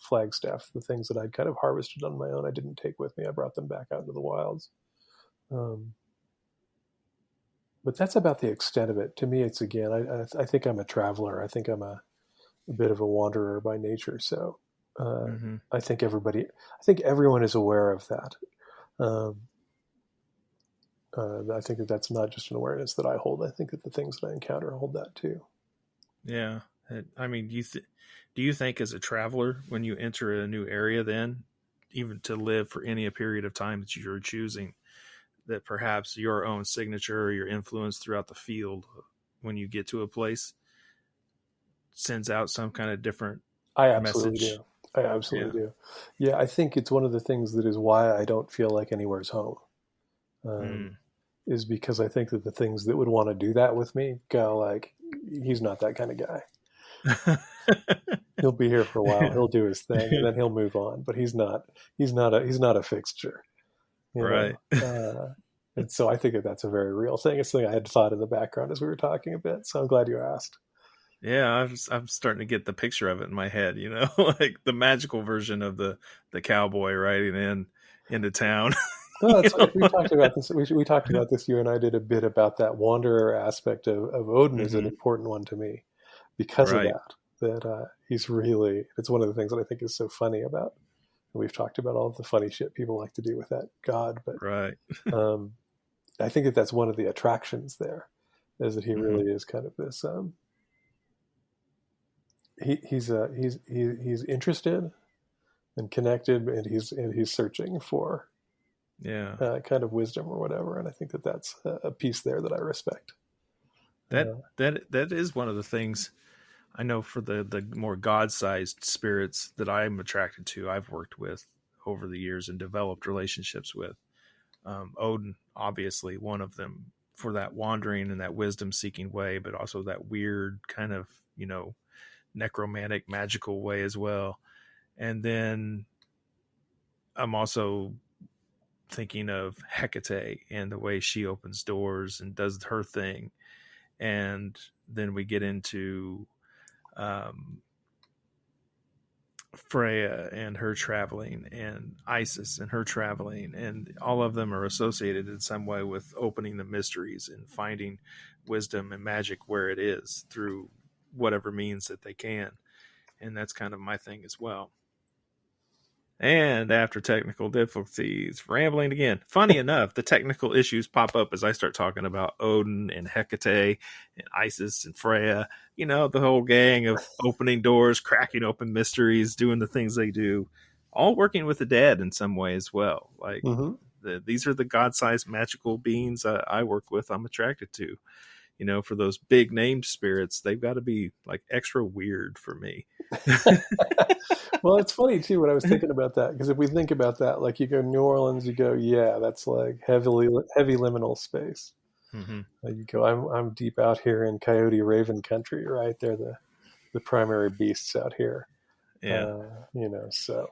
Flagstaff. The things that I'd kind of harvested on my own, I didn't take with me. I brought them back out into the wilds. But that's about the extent of it. To me, it's, again, I think I'm a traveler. I think I'm a bit of a wanderer by nature. So I think everyone is aware of that. I think that that's not just an awareness that I hold. I think that the things that I encounter hold that too. Yeah. I mean, do you think as a traveler, when you enter a new area, then even to live for any period of time that you're choosing, that perhaps your own signature or your influence throughout the field, when you get to a place, sends out some kind of different message? I absolutely do. Yeah, I think it's one of the things that is why I don't feel like anywhere's home. Is because I think that the things that would want to do that with me go like, he's not that kind of guy. He'll be here for a while. He'll do his thing, and then he'll move on. But he's not a fixture, right? And so I think that that's a very real thing. It's something I had thought in the background as we were talking a bit. So I'm glad you asked. Yeah, I'm starting to get the picture of it in my head. Like the magical version of the cowboy riding into town. Well, that's we talked about this. We talked about this. You and I did a bit about that wanderer aspect of Odin is an important one to me because of that. That he's really. It's one of the things that I think is so funny about. We've talked about all of the funny shit people like to do with that god, but I think that that's one of the attractions there, is that he really is kind of this. He's interested and connected, and he's searching for. Kind of wisdom or whatever, and I think that that's a piece there that I respect. That is one of the things I know for the more God-sized spirits that I'm attracted to. I've worked with over the years and developed relationships with. Odin, obviously, one of them, for that wandering and that wisdom-seeking way, but also that weird kind of necromantic, magical way as well. And then I'm also thinking of Hecate and the way she opens doors and does her thing. And then we get into Freya and her traveling, and Isis and her traveling, and all of them are associated in some way with opening the mysteries and finding wisdom and magic where it is through whatever means that they can. And that's kind of my thing as well. And after technical difficulties, rambling again. Funny enough, the technical issues pop up as I start talking about Odin and Hecate and Isis and Freya. The whole gang of opening doors, cracking open mysteries, doing the things they do, all working with the dead in some way as well. Like these are the God-sized magical beings I work with. I'm attracted to. For those big named spirits, they've got to be like extra weird for me. Well, it's funny too when I was thinking about that, because if we think about that, like you go to New Orleans, you go, yeah, that's like heavy liminal space. You go, I'm deep out here in Coyote Raven country, right? They're the primary beasts out here. So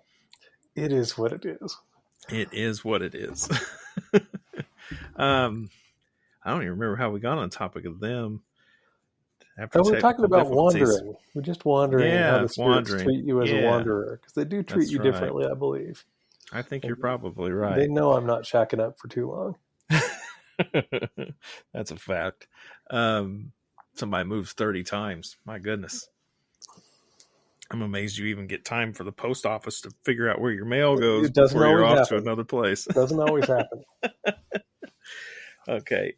it is what it is. It is what it is. I don't even remember how we got on the topic of them. We're talking about wandering. We're just wandering, and how the spirits treat you as a wanderer, because they do treat you differently, I believe. I think you're probably right. They know I'm not shacking up for too long. That's a fact. Somebody moves 30 times. My goodness. I'm amazed you even get time for the post office to figure out where your mail goes before you're off to another place. It doesn't always happen. Okay.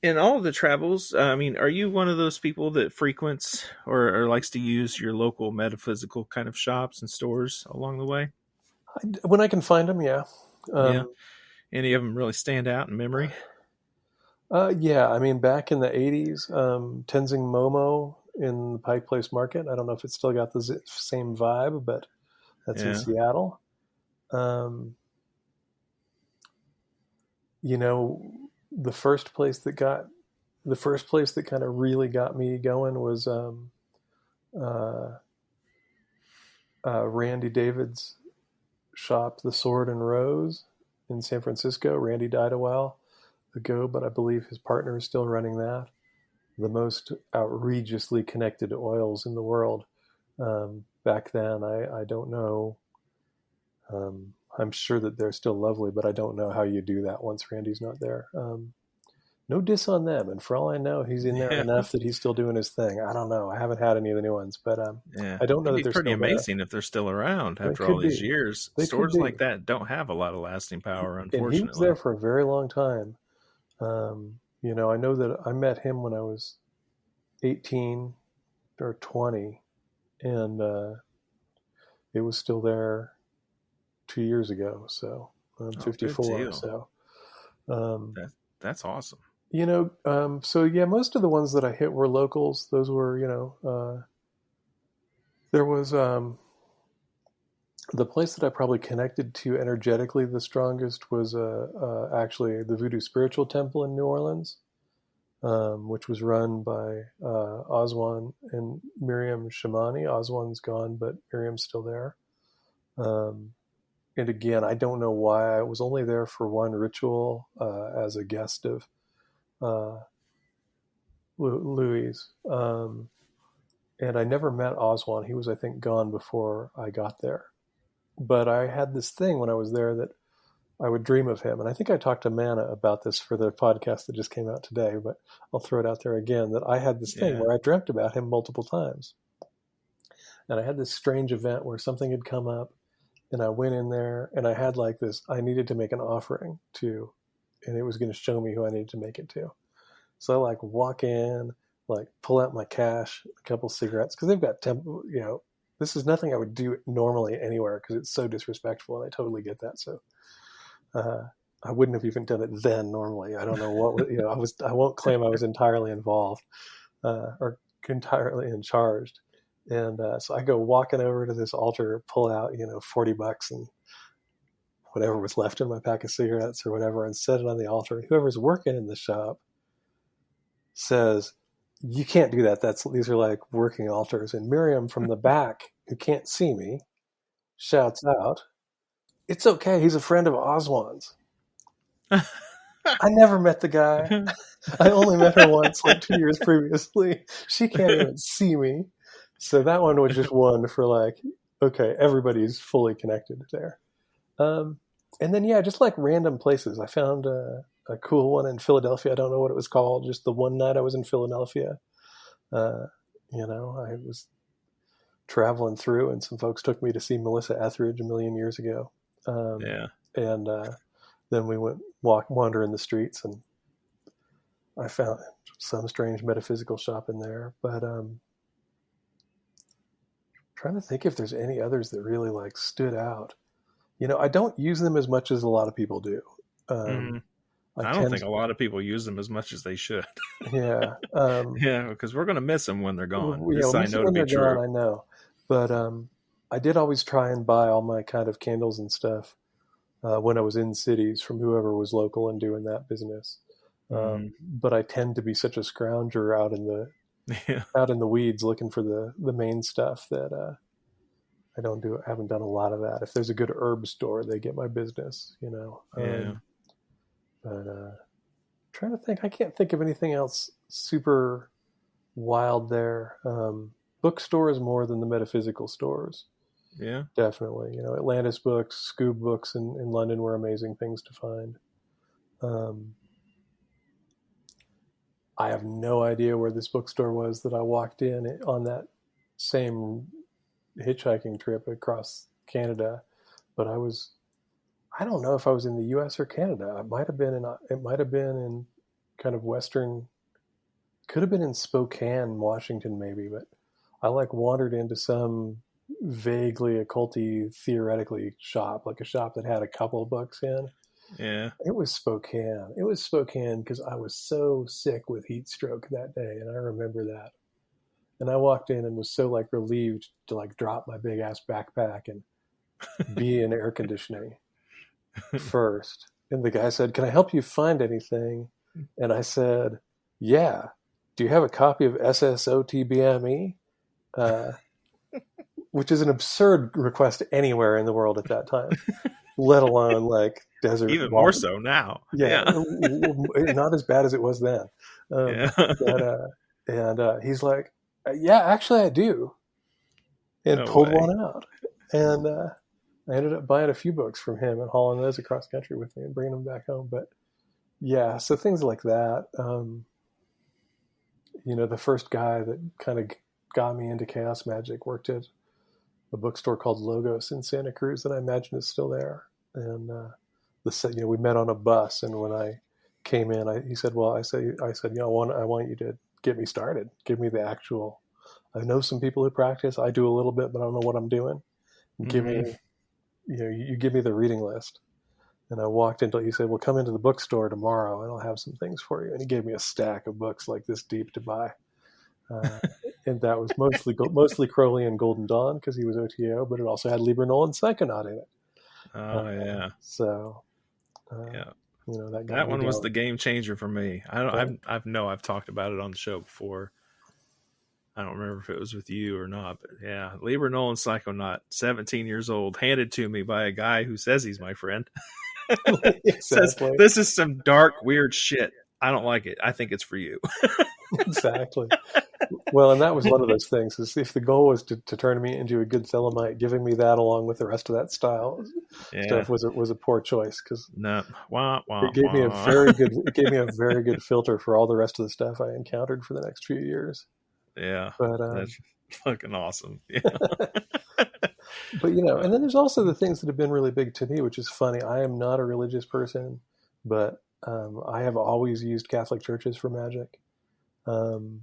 In all of the travels, are you one of those people that frequents or likes to use your local metaphysical kind of shops and stores along the way? When I can find them, yeah. Any of them really stand out in memory? Yeah. Back in the 80s, Tenzing Momo in the Pike Place Market. I don't know if it's still got the same vibe, but that's in Seattle. Um, you know, the first place that kind of really got me going was uh, Randy David's shop, The Sword and Rose, in San Francisco. Randy died a while ago, but I believe his partner is still running that. The most outrageously connected oils in the world. Back then, I don't know. I'm sure that they're still lovely, but I don't know how you do that once Randy's not there. No diss on them, and for all I know, he's in there enough that he's still doing his thing. I don't know. I haven't had any of the new ones, but Yeah, I don't know it'd that be they're pretty still there. amazing if they're still around They after all could these be. years. They could Stores like be. that don't have a lot of lasting power, And he was there unfortunately. for a very long time. I know that I met him when I was 18 or 20, and it was still there 2 years ago. So I'm Oh, good 54. deal. So, um, That's awesome. so yeah, most of the ones that I hit were locals. Those were, there was the place that I probably connected to energetically the strongest was actually the Voodoo Spiritual Temple in New Orleans, which was run by Oswan and Miriam Shamani. Oswan's gone, but Miriam's still there. And again, I don't know why. I was only there for one ritual as a guest of Louis. And I never met Oswan. He was, I think, gone before I got there. But I had this thing when I was there that I would dream of him. And I think I talked to Mana about this for the podcast that just came out today, but I'll throw it out there again, that I had this thing where I dreamt about him multiple times. And I had this strange event where something had come up, and I went in there, and I had like this, I needed to make an offering to, and it was going to show me who I needed to make it to. So I like walk in, like pull out my cash, a couple cigarettes, because they've got this is nothing I would do normally anywhere because it's so disrespectful, and I totally get that. So I wouldn't have even done it then normally. I don't know what, I won't claim I was entirely involved or entirely in charge. And so I go walking over to this altar, pull out, $40 and whatever was left in my pack of cigarettes or whatever, and set it on the altar. And whoever's working in the shop says, "You can't do that. These are like working altars." And Miriam from the back, who can't see me, shouts out, "It's okay. He's a friend of Oswan's." I never met the guy. I only met her once, like 2 years previously. She can't even see me. So that one was just one for like, okay, everybody's fully connected there. And then, yeah, just like random places. I found a cool one in Philadelphia. I don't know what it was called. Just the one night I was in Philadelphia, I was traveling through, and some folks took me to see Melissa Etheridge a million years ago. And then we went wander in the streets, and I found some strange metaphysical shop in there. But trying to think if there's any others that really like stood out. I don't use them as much as a lot of people do. I don't think a lot of people use them as much as they should. Yeah. Because we're going to miss them when they're gone. I know to be true. Gone, I know. But I did always try and buy all my kind of candles and stuff when I was in cities from whoever was local and doing that business. But I tend to be such a scrounger out in the weeds looking for the main stuff that I haven't done a lot of that. If there's a good herb store, they get my business, But trying to think, I can't think of anything else super wild there. Bookstores more than the metaphysical stores. Yeah, definitely. Atlantis Books, Scoob Books in London were amazing things to find. I have no idea where this bookstore was that I walked in on that same hitchhiking trip across Canada, but I don't know if I was in the U.S. or Canada. It might have been in kind of Western, could have been in Spokane, Washington, maybe. But I wandered into some vaguely occulty, theoretically shop, like a shop that had a couple of books in. Yeah, it was Spokane. It was Spokane because I was so sick with heat stroke that day, and I remember that. And I walked in and was so relieved to drop my big ass backpack and be in air conditioning first. And the guy said, "Can I help you find anything?" And I said, "Yeah. Do you have a copy of SSOTBME?" Which is an absurd request anywhere in the world at that time, let alone like desert. Even more so now. Yeah. Not as bad as it was then. And he's like, "Yeah, actually I do." And pulled one out. And I ended up buying a few books from him and hauling those across country with me and bringing them back home. But yeah, so things like that. The first guy that kind of got me into chaos magic worked at a bookstore called Logos in Santa Cruz that I imagine is still there. And we met on a bus, and when I came in, he said, "Well," I said, "I want you to get me started. Give me the actual. I know some people who practice. I do a little bit, but I don't know what I'm doing. Give me, you give me the reading list." And I walked into. He said, "Well, come into the bookstore tomorrow, and I'll have some things for you." And he gave me a stack of books like this deep to buy. And that was mostly Crowley and Golden Dawn because he was OTO, but it also had Liber Null and Psychonaut in it. So, that one was the game changer for me. I've talked about it on the show before. I don't remember if it was with you or not, but yeah, Liber Null and Psychonaut, 17 years old, handed to me by a guy who says he's my friend. Says, "This is some dark, weird shit. I don't like it. I think it's for you." Exactly. Well, and that was one of those things, is if the goal was to turn me into a good Thelemite, giving me that along with the rest of that style stuff was a poor choice, because it gave me a very good filter for all the rest of the stuff I encountered for the next few years. Yeah, but that's fucking awesome. Yeah. But and then there's also the things that have been really big to me, which is funny. I am not a religious person, but I have always used Catholic churches for magic. So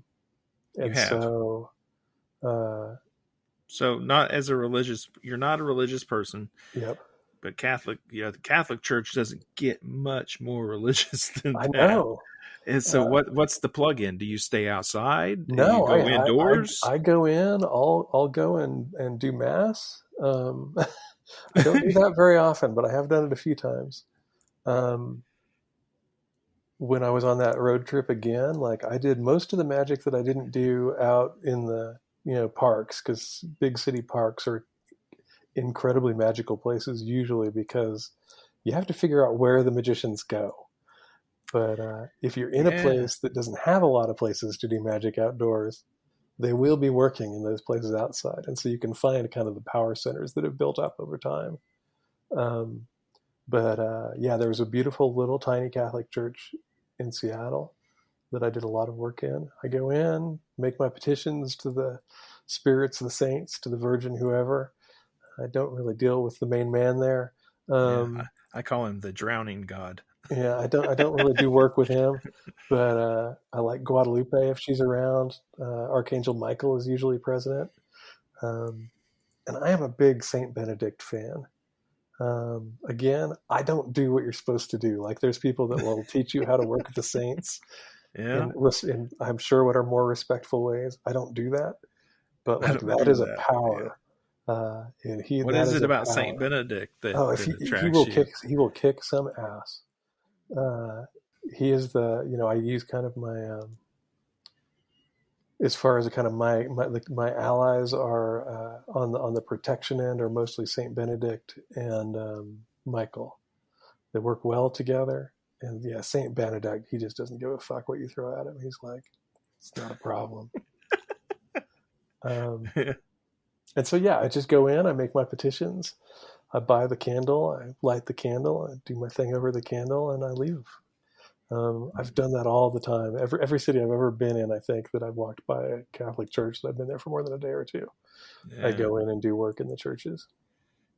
not as a religious, you're not a religious person. Yep. But the Catholic Church doesn't get much more religious than that. I know. And so what's the plug-in? Do you stay outside? Do no, you go indoors? I go in. I'll go and do mass. I don't do that very often, but I have done it a few times. When I was on that road trip again, like I did most of the magic that I didn't do out in the parks, because big city parks are incredibly magical places usually, because you have to figure out where the magicians go. But if you're in a place that doesn't have a lot of places to do magic outdoors, they will be working in those places outside. And so you can find kind of the power centers that have built up over time. But there was a beautiful little tiny Catholic church in Seattle that I did a lot of work in. I go in, make my petitions to the spirits, the saints, to the Virgin, whoever. I don't really deal with the main man there. I call him the drowning god. Yeah, I don't really do work with him, but I like Guadalupe if she's around. Archangel Michael is usually present. And I am a big Saint Benedict fan. Again, I don't do what you're supposed to do. Like, there's people that will teach you how to work with the saints. And I'm sure what are more respectful ways. I don't do that. But like that is a power. And what is it about Saint Benedict that attracts you? He will kick some ass. He is I use kind of my as far as kind of my allies are on the protection end are mostly Saint Benedict and Michael. They work well together. And Saint Benedict, he just doesn't give a fuck what you throw at him. He's like, it's not a problem. And so I just go in, I make my petitions, I buy the candle, I light the candle, I do my thing over the candle, and I leave. I've done that all the time. Every city I've ever been in, I think that I've walked by a Catholic church that I've been there for more than a day or two. I go in and do work in the churches.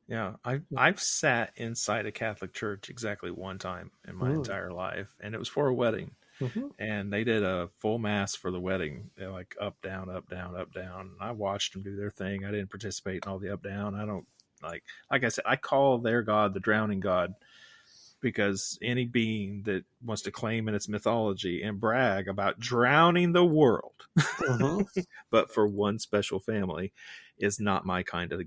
Yeah, I've sat inside a Catholic church exactly one time in my entire life, and it was for a wedding. Mm-hmm. And they did a full mass for the wedding. They're like up, down, up, down, up, down. I watched them do their thing. I didn't participate in all the up, down. I don't like I said, I call their god the drowning god, because any being that wants to claim in its mythology and brag about drowning the world, but for one special family, is not my kind of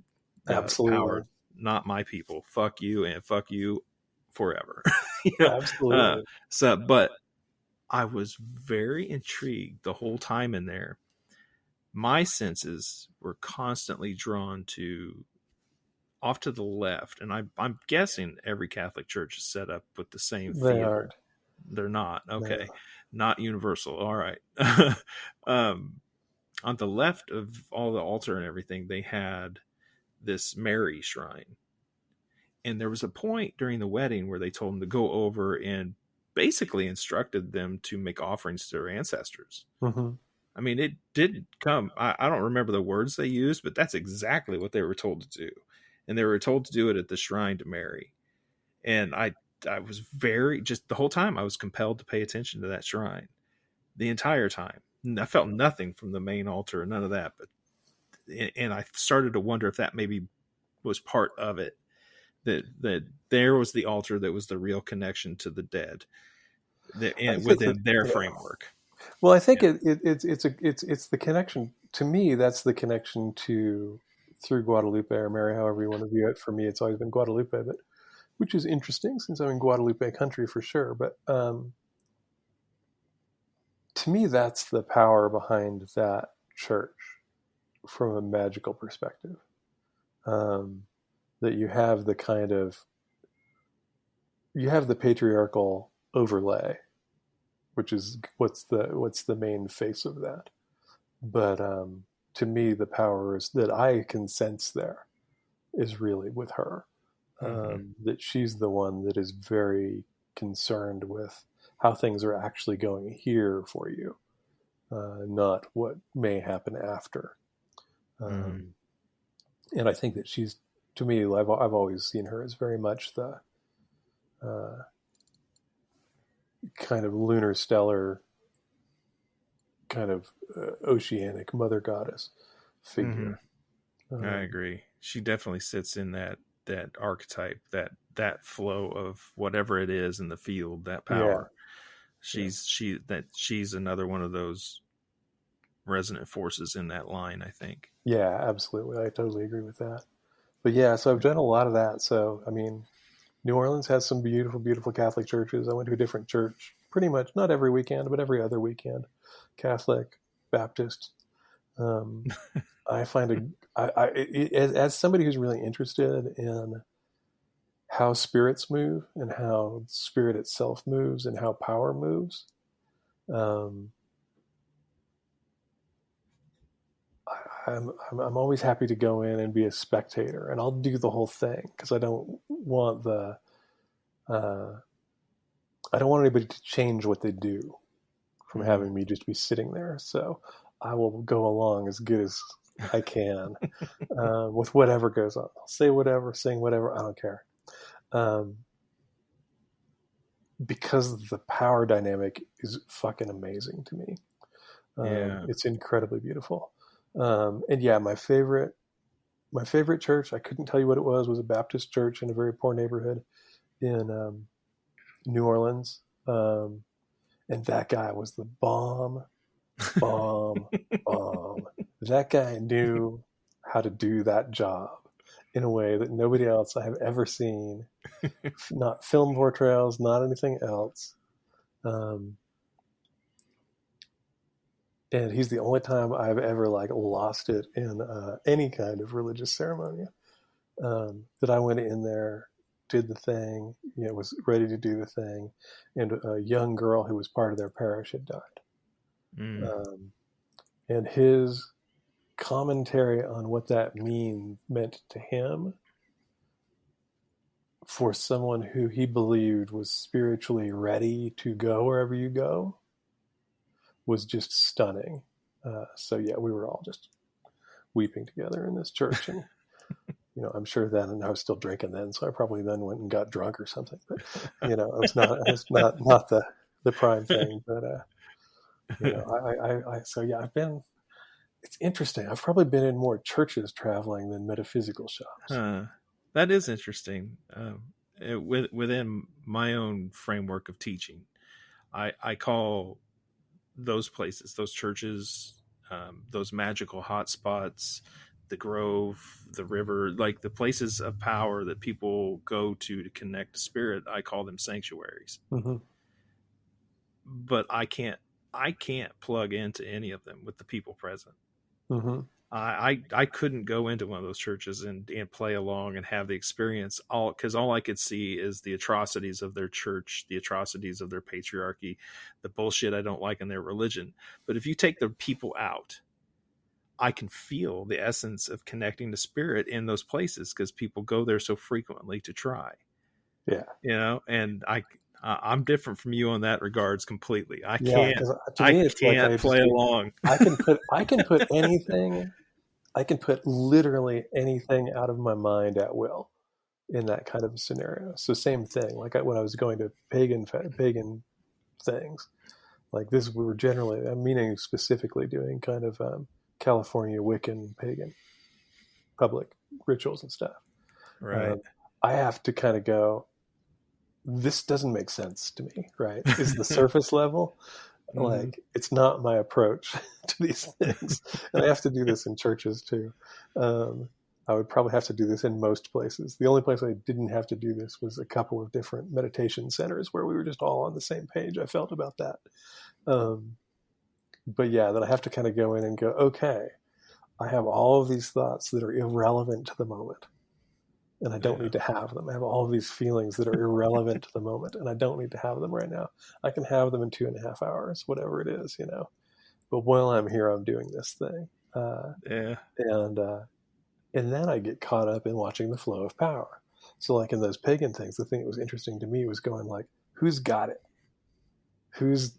absolutely power. not my people. Fuck you and fuck you forever. You know? Absolutely. But I was very intrigued the whole time in there. My senses were constantly drawn to off to the left, and I'm guessing every Catholic church is set up with the same They feel. aren't. They're not. Okay. No. Not universal. All right. On the left of all the altar and everything, they had this Mary shrine. And there was a point during the wedding where they told them to go over and basically instructed them to make offerings to their ancestors. Mm-hmm. I mean, it did come. I don't remember the words they used, but that's exactly what they were told to do. And they were told to do it at the shrine to Mary. And I was just the whole time I was compelled to pay attention to that shrine the entire time. And I felt nothing from the main altar, none of that. And I started to wonder if that maybe was part of it. That there was the altar that was the real connection to the dead within their framework. Well, I think it's the connection to me. That's the connection to through Guadalupe or Mary, however you want to view it. For me, it's always been Guadalupe, but which is interesting since I'm in Guadalupe country for sure. But to me, that's the power behind that church from a magical perspective. That you have the patriarchal overlay, which is what's the main face of that. But to me, the power is that I can sense there is really with her. That she's the one that is very concerned with how things are actually going here for you, not what may happen after. And I think that she's, to me, I've always seen her as very much the kind of lunar stellar, kind of oceanic mother goddess figure. I agree. She definitely sits in that archetype, that flow of whatever it is in the field, that power. Yeah. She's another one of those resonant forces in that line, I think. Yeah, absolutely. I totally agree with that. But yeah, so I've done a lot of that. So, I mean, New Orleans has some beautiful, beautiful Catholic churches. I went to a different church pretty much, not every weekend, but every other weekend. Catholic, Baptist. I find as somebody who's really interested in how spirits move and how spirit itself moves and how power moves, I'm always happy to go in and be a spectator, and I'll do the whole thing because I don't want anybody to change what they do from having me just be sitting there. So I will go along as good as I can with whatever goes on. I'll say whatever, sing whatever, I don't care. Because the power dynamic is fucking amazing to me. It's incredibly beautiful. And yeah, my favorite church, I couldn't tell you what it was a Baptist church in a very poor neighborhood in New Orleans. And that guy was the bomb. That guy knew how to do that job in a way that nobody else I have ever seen. Not film portrayals, not anything else. And he's the only time I've ever lost it in any kind of religious ceremony. That I went in there, did the thing, was ready to do the thing, and a young girl who was part of their parish had died. And his commentary on what that meant to him for someone who he believed was spiritually ready to go wherever you go was just stunning. So yeah, we were all just weeping together in this church, and I'm sure then, and I was still drinking then, so I probably then went and got drunk or something. But it's not the prime thing. But so yeah, it's interesting. I've probably been in more churches traveling than metaphysical shops. That is interesting. Within my own framework of teaching, I call those places, those churches, those magical hotspots, the Grove, the river, like the places of power that people go to connect to spirit. I call them sanctuaries. Mm-hmm. But I can't plug into any of them with the people present. Mm-hmm. I couldn't go into one of those churches and play along and have the experience, because all I could see is the atrocities of their church, the atrocities of their patriarchy, the bullshit I don't like in their religion. But if you take the people out, I can feel the essence of connecting to spirit in those places, because people go there so frequently to try. Yeah. And I'm different from you on that regards completely. I Yeah, can't, 'cause to me, it's like I play along. I can put anything, I can put literally anything out of my mind at will in that kind of a scenario. So same thing, like when I was going to pagan things, like this, we were generally, I'm meaning specifically doing kind of California Wiccan pagan public rituals and stuff. Right. I have to kind of go, this doesn't make sense to me, right? Is the surface level. Like, it's not my approach to these things. And I have to do this in churches too. I would probably have to do this in most places. The only place I didn't have to do this was a couple of different meditation centers where we were just all on the same page. I felt about that. But yeah, then I have to kind of go in and go, okay, I have all of these thoughts that are irrelevant to the moment, and I don't need to have them. I have all of these feelings that are irrelevant to the moment, and I don't need to have them right now. I can have them in 2.5 hours, whatever it is, But while I'm here, I'm doing this thing. And then I get caught up in watching the flow of power. So like in those pagan things, the thing that was interesting to me was going like, who's got it? Who's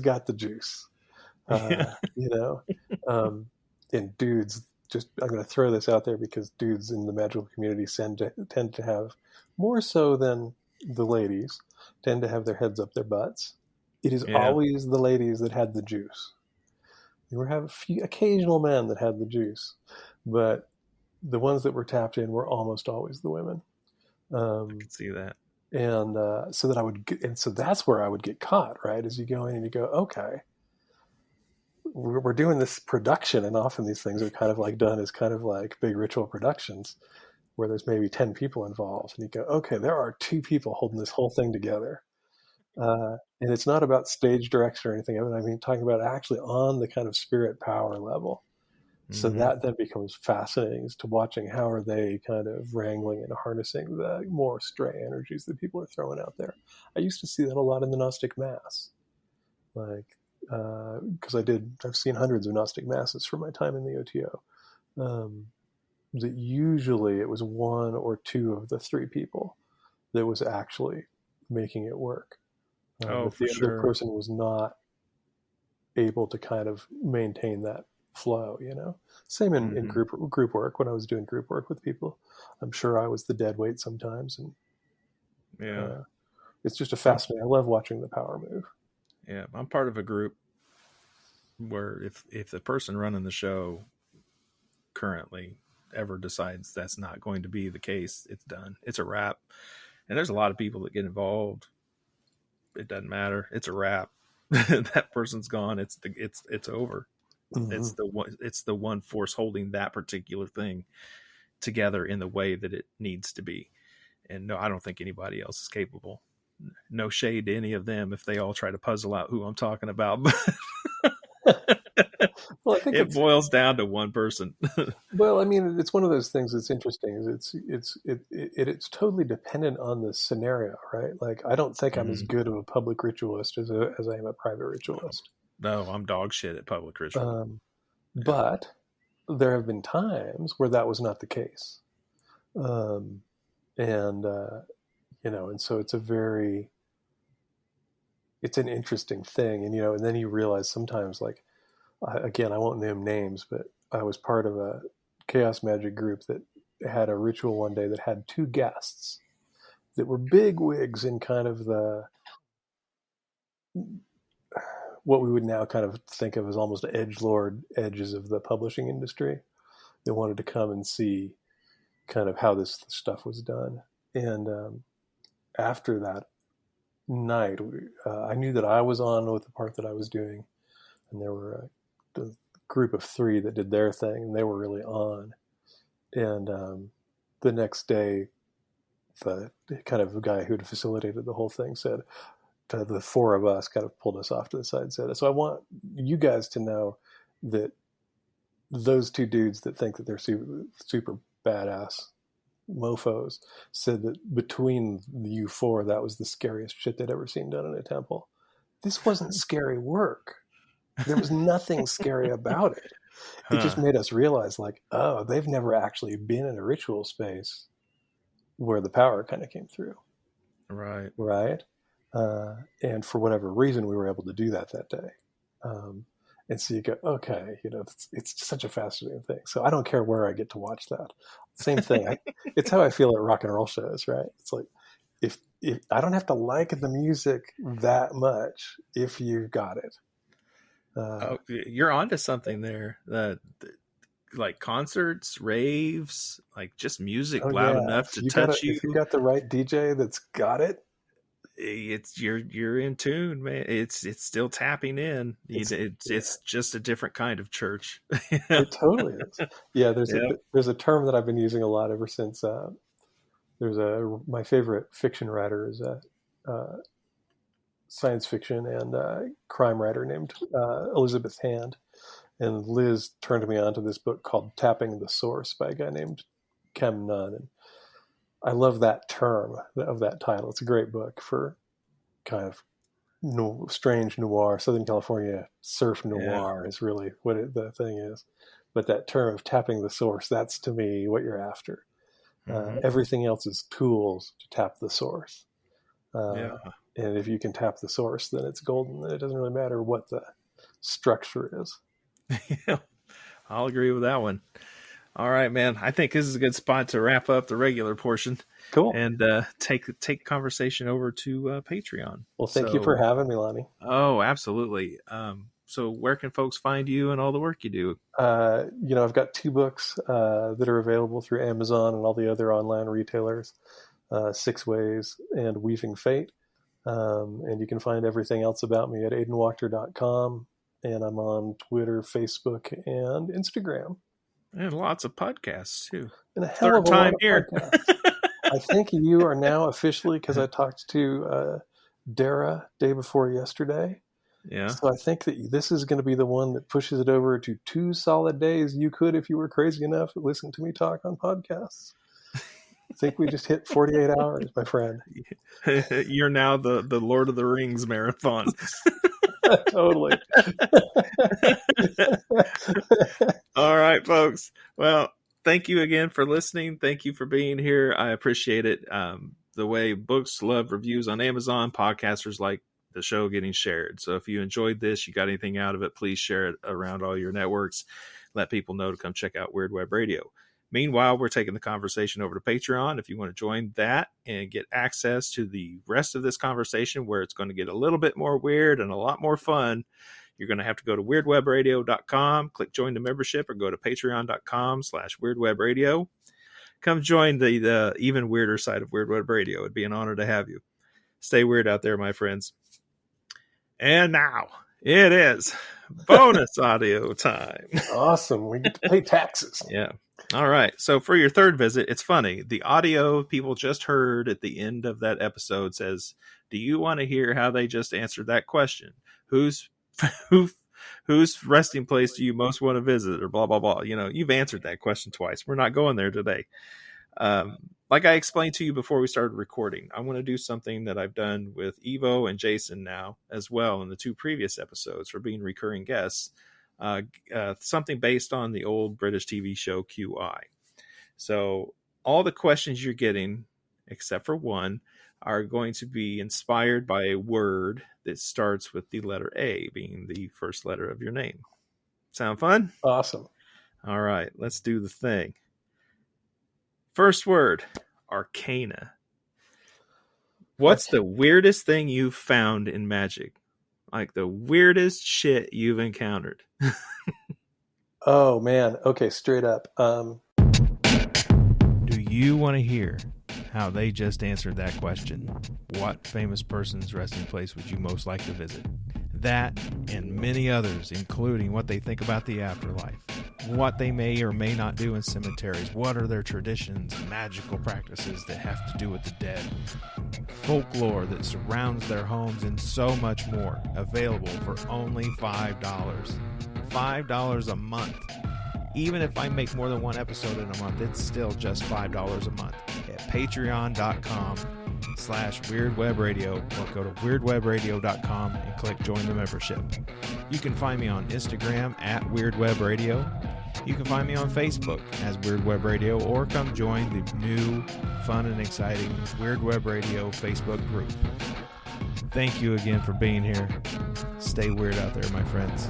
got the juice? And dudes, just, I'm going to throw this out there because dudes in the magical community tend to have, more so than the ladies, tend to have their heads up their butts. It is always the ladies that had the juice. You would have a few occasional men that had the juice, but the ones that were tapped in were almost always the women. I can see that. And so that's where I would get caught, right? As you go in and you go, okay, we're doing this production, and often these things are kind of like done as kind of like big ritual productions where there's maybe 10 people involved, and you go, okay, there are 2 people holding this whole thing together. And it's not about stage direction or anything. I mean, talking about actually on the kind of spirit power level. So that then becomes fascinating as to watching how are they kind of wrangling and harnessing the more stray energies that people are throwing out there. I used to see that a lot in the Gnostic Mass, like, because I've seen hundreds of Gnostic Masses from my time in the OTO. That usually it was 1 or 2 of the 3 people that was actually making it work. If the other person was not able to kind of maintain that flow, Same in group work. When I was doing group work with people, I'm sure I was the dead weight sometimes, and it's just a fascinating. I love watching the power move. Yeah, I'm part of a group where if the person running the show currently ever decides that's not going to be the case, it's done. It's a wrap. And there's a lot of people that get involved. It doesn't matter. It's a wrap. That person's gone. It's over. Mm-hmm. It's the one force holding that particular thing together in the way that it needs to be. And no, I don't think anybody else is capable. No shade to any of them if they all try to puzzle out who I'm talking about. Well, I think it boils down to one person. Well, I mean, it's one of those things that's interesting. It's totally dependent on the scenario, right? Like, I don't think I'm as good of a public ritualist as I am a private ritualist. No, I'm dog shit at public ritual. But there have been times where that was not the case. And so it's an interesting thing. And then you realize sometimes, like, again, I won't name names, but I was part of a chaos magic group that had a ritual one day that had 2 guests that were big wigs in kind of what we would now kind of think of as almost edgelord edges of the publishing industry. They wanted to come and see kind of how this stuff was done. And after that night, I knew that I was on with the part that I was doing, and there were a group of 3 that did their thing, and they were really on. And the next day, the kind of guy who had facilitated the whole thing said to the 4 of us, kind of pulled us off to the side and said, so I want you guys to know that those 2 dudes that think that they're super, super badass mofos said that between you 4, that was the scariest shit they'd ever seen done in a temple. This wasn't scary work. There was nothing scary about it. It just made us realize, like, oh, they've never actually been in a ritual space where the power kind of came through. Right. Right. And for whatever reason, we were able to do that day. And so you go, okay, it's just such a fascinating thing. So I don't care where I get to watch that. Same thing. It's how I feel at rock and roll shows, right? It's like, if I don't have to like the music that much if you've got it. You're onto something there. Like concerts, raves, like just music loud enough to touch you. If you got the right DJ that's got it, it's you're in tune, man. It's still tapping in. It's just a different kind of church. It totally is. Yeah, there's a term that I've been using a lot ever since. My favorite fiction writer is science fiction and crime writer named Elizabeth Hand. And Liz turned me on to this book called Tapping the Source by a guy named Kem Nunn. And I love that term of that title. It's a great book for kind of strange noir. Southern California surf noir is really what the thing is. But that term of tapping the source, that's to me what you're after. Everything else is tools to tap the source. And if you can tap the source, then it's golden. It doesn't really matter what the structure is. Yeah, I'll agree with that one. All right, man. I think this is a good spot to wrap up the regular portion. Cool. And take conversation over to Patreon. Well, thank you for having me, Lonnie. Oh, absolutely. So where can folks find you and all the work you do? I've got 2 books that are available through Amazon and all the other online retailers, 6 Ways and Weaving Fate. And you can find everything else about me at aidanwachter.com. And I'm on Twitter, Facebook, and Instagram. And lots of podcasts, too. And a hell of a lot of podcasts. I think you are now officially, because I talked to Dara day before yesterday. Yeah. So I think that this is going to be the one that pushes it over to 2 solid days. You could, if you were crazy enough, listen to me talk on podcasts. I think we just hit 48 hours, my friend. You're now the Lord of the Rings marathon. Totally. All right, folks. Well, thank you again for listening. Thank you for being here. I appreciate it. The way books love reviews on Amazon, podcasters like the show getting shared. So if you enjoyed this, you got anything out of it, please share it around all your networks. Let people know to come check out Weird Web Radio. Meanwhile, we're taking the conversation over to Patreon. If you want to join that and get access to the rest of this conversation, where it's going to get a little bit more weird and a lot more fun, you're going to have to go to weirdwebradio.com, click join the membership, or go to patreon.com/weirdwebradio. Come join the even weirder side of Weird Web Radio. It'd be an honor to have you. Stay weird out there, my friends. And now it is bonus audio time. Awesome. We get to pay taxes. Yeah. All right. So for your third visit, it's funny. The audio people just heard at the end of that episode says, do you want to hear how they just answered that question? Whose resting place do you most want to visit, or blah, blah, blah. You've answered that question twice. We're not going there today. Like I explained to you before we started recording, I want to do something that I've done with Evo and Jason now as well in the 2 previous episodes for being recurring guests. Something based on the old British TV show QI. So all the questions you're getting, except for one, are going to be inspired by a word that starts with the letter A, being the first letter of your name. Sound fun? Awesome. All right, let's do the thing. First word, arcana. What's the weirdest thing you've found in magic? Like the weirdest shit you've encountered. Oh, man. Okay, straight up. Do you want to hear how they just answered that question? What famous person's resting place would you most like to visit? That and many others, including what they think about the afterlife, what they may or may not do in cemeteries, what are their traditions and magical practices that have to do with the dead, folklore that surrounds their homes, and so much more, available for only $5. $5 a month. Even if I make more than one episode in a month, it's still just $5 a month at patreon.com/weirdwebradio, or go to weirdwebradio.com and click join the membership. You can find me on Instagram at weirdwebradio. You can find me on Facebook as Weird Web Radio, or come join the new, fun, and exciting Weird Web Radio Facebook group. Thank you again for being here. Stay weird out there, my friends.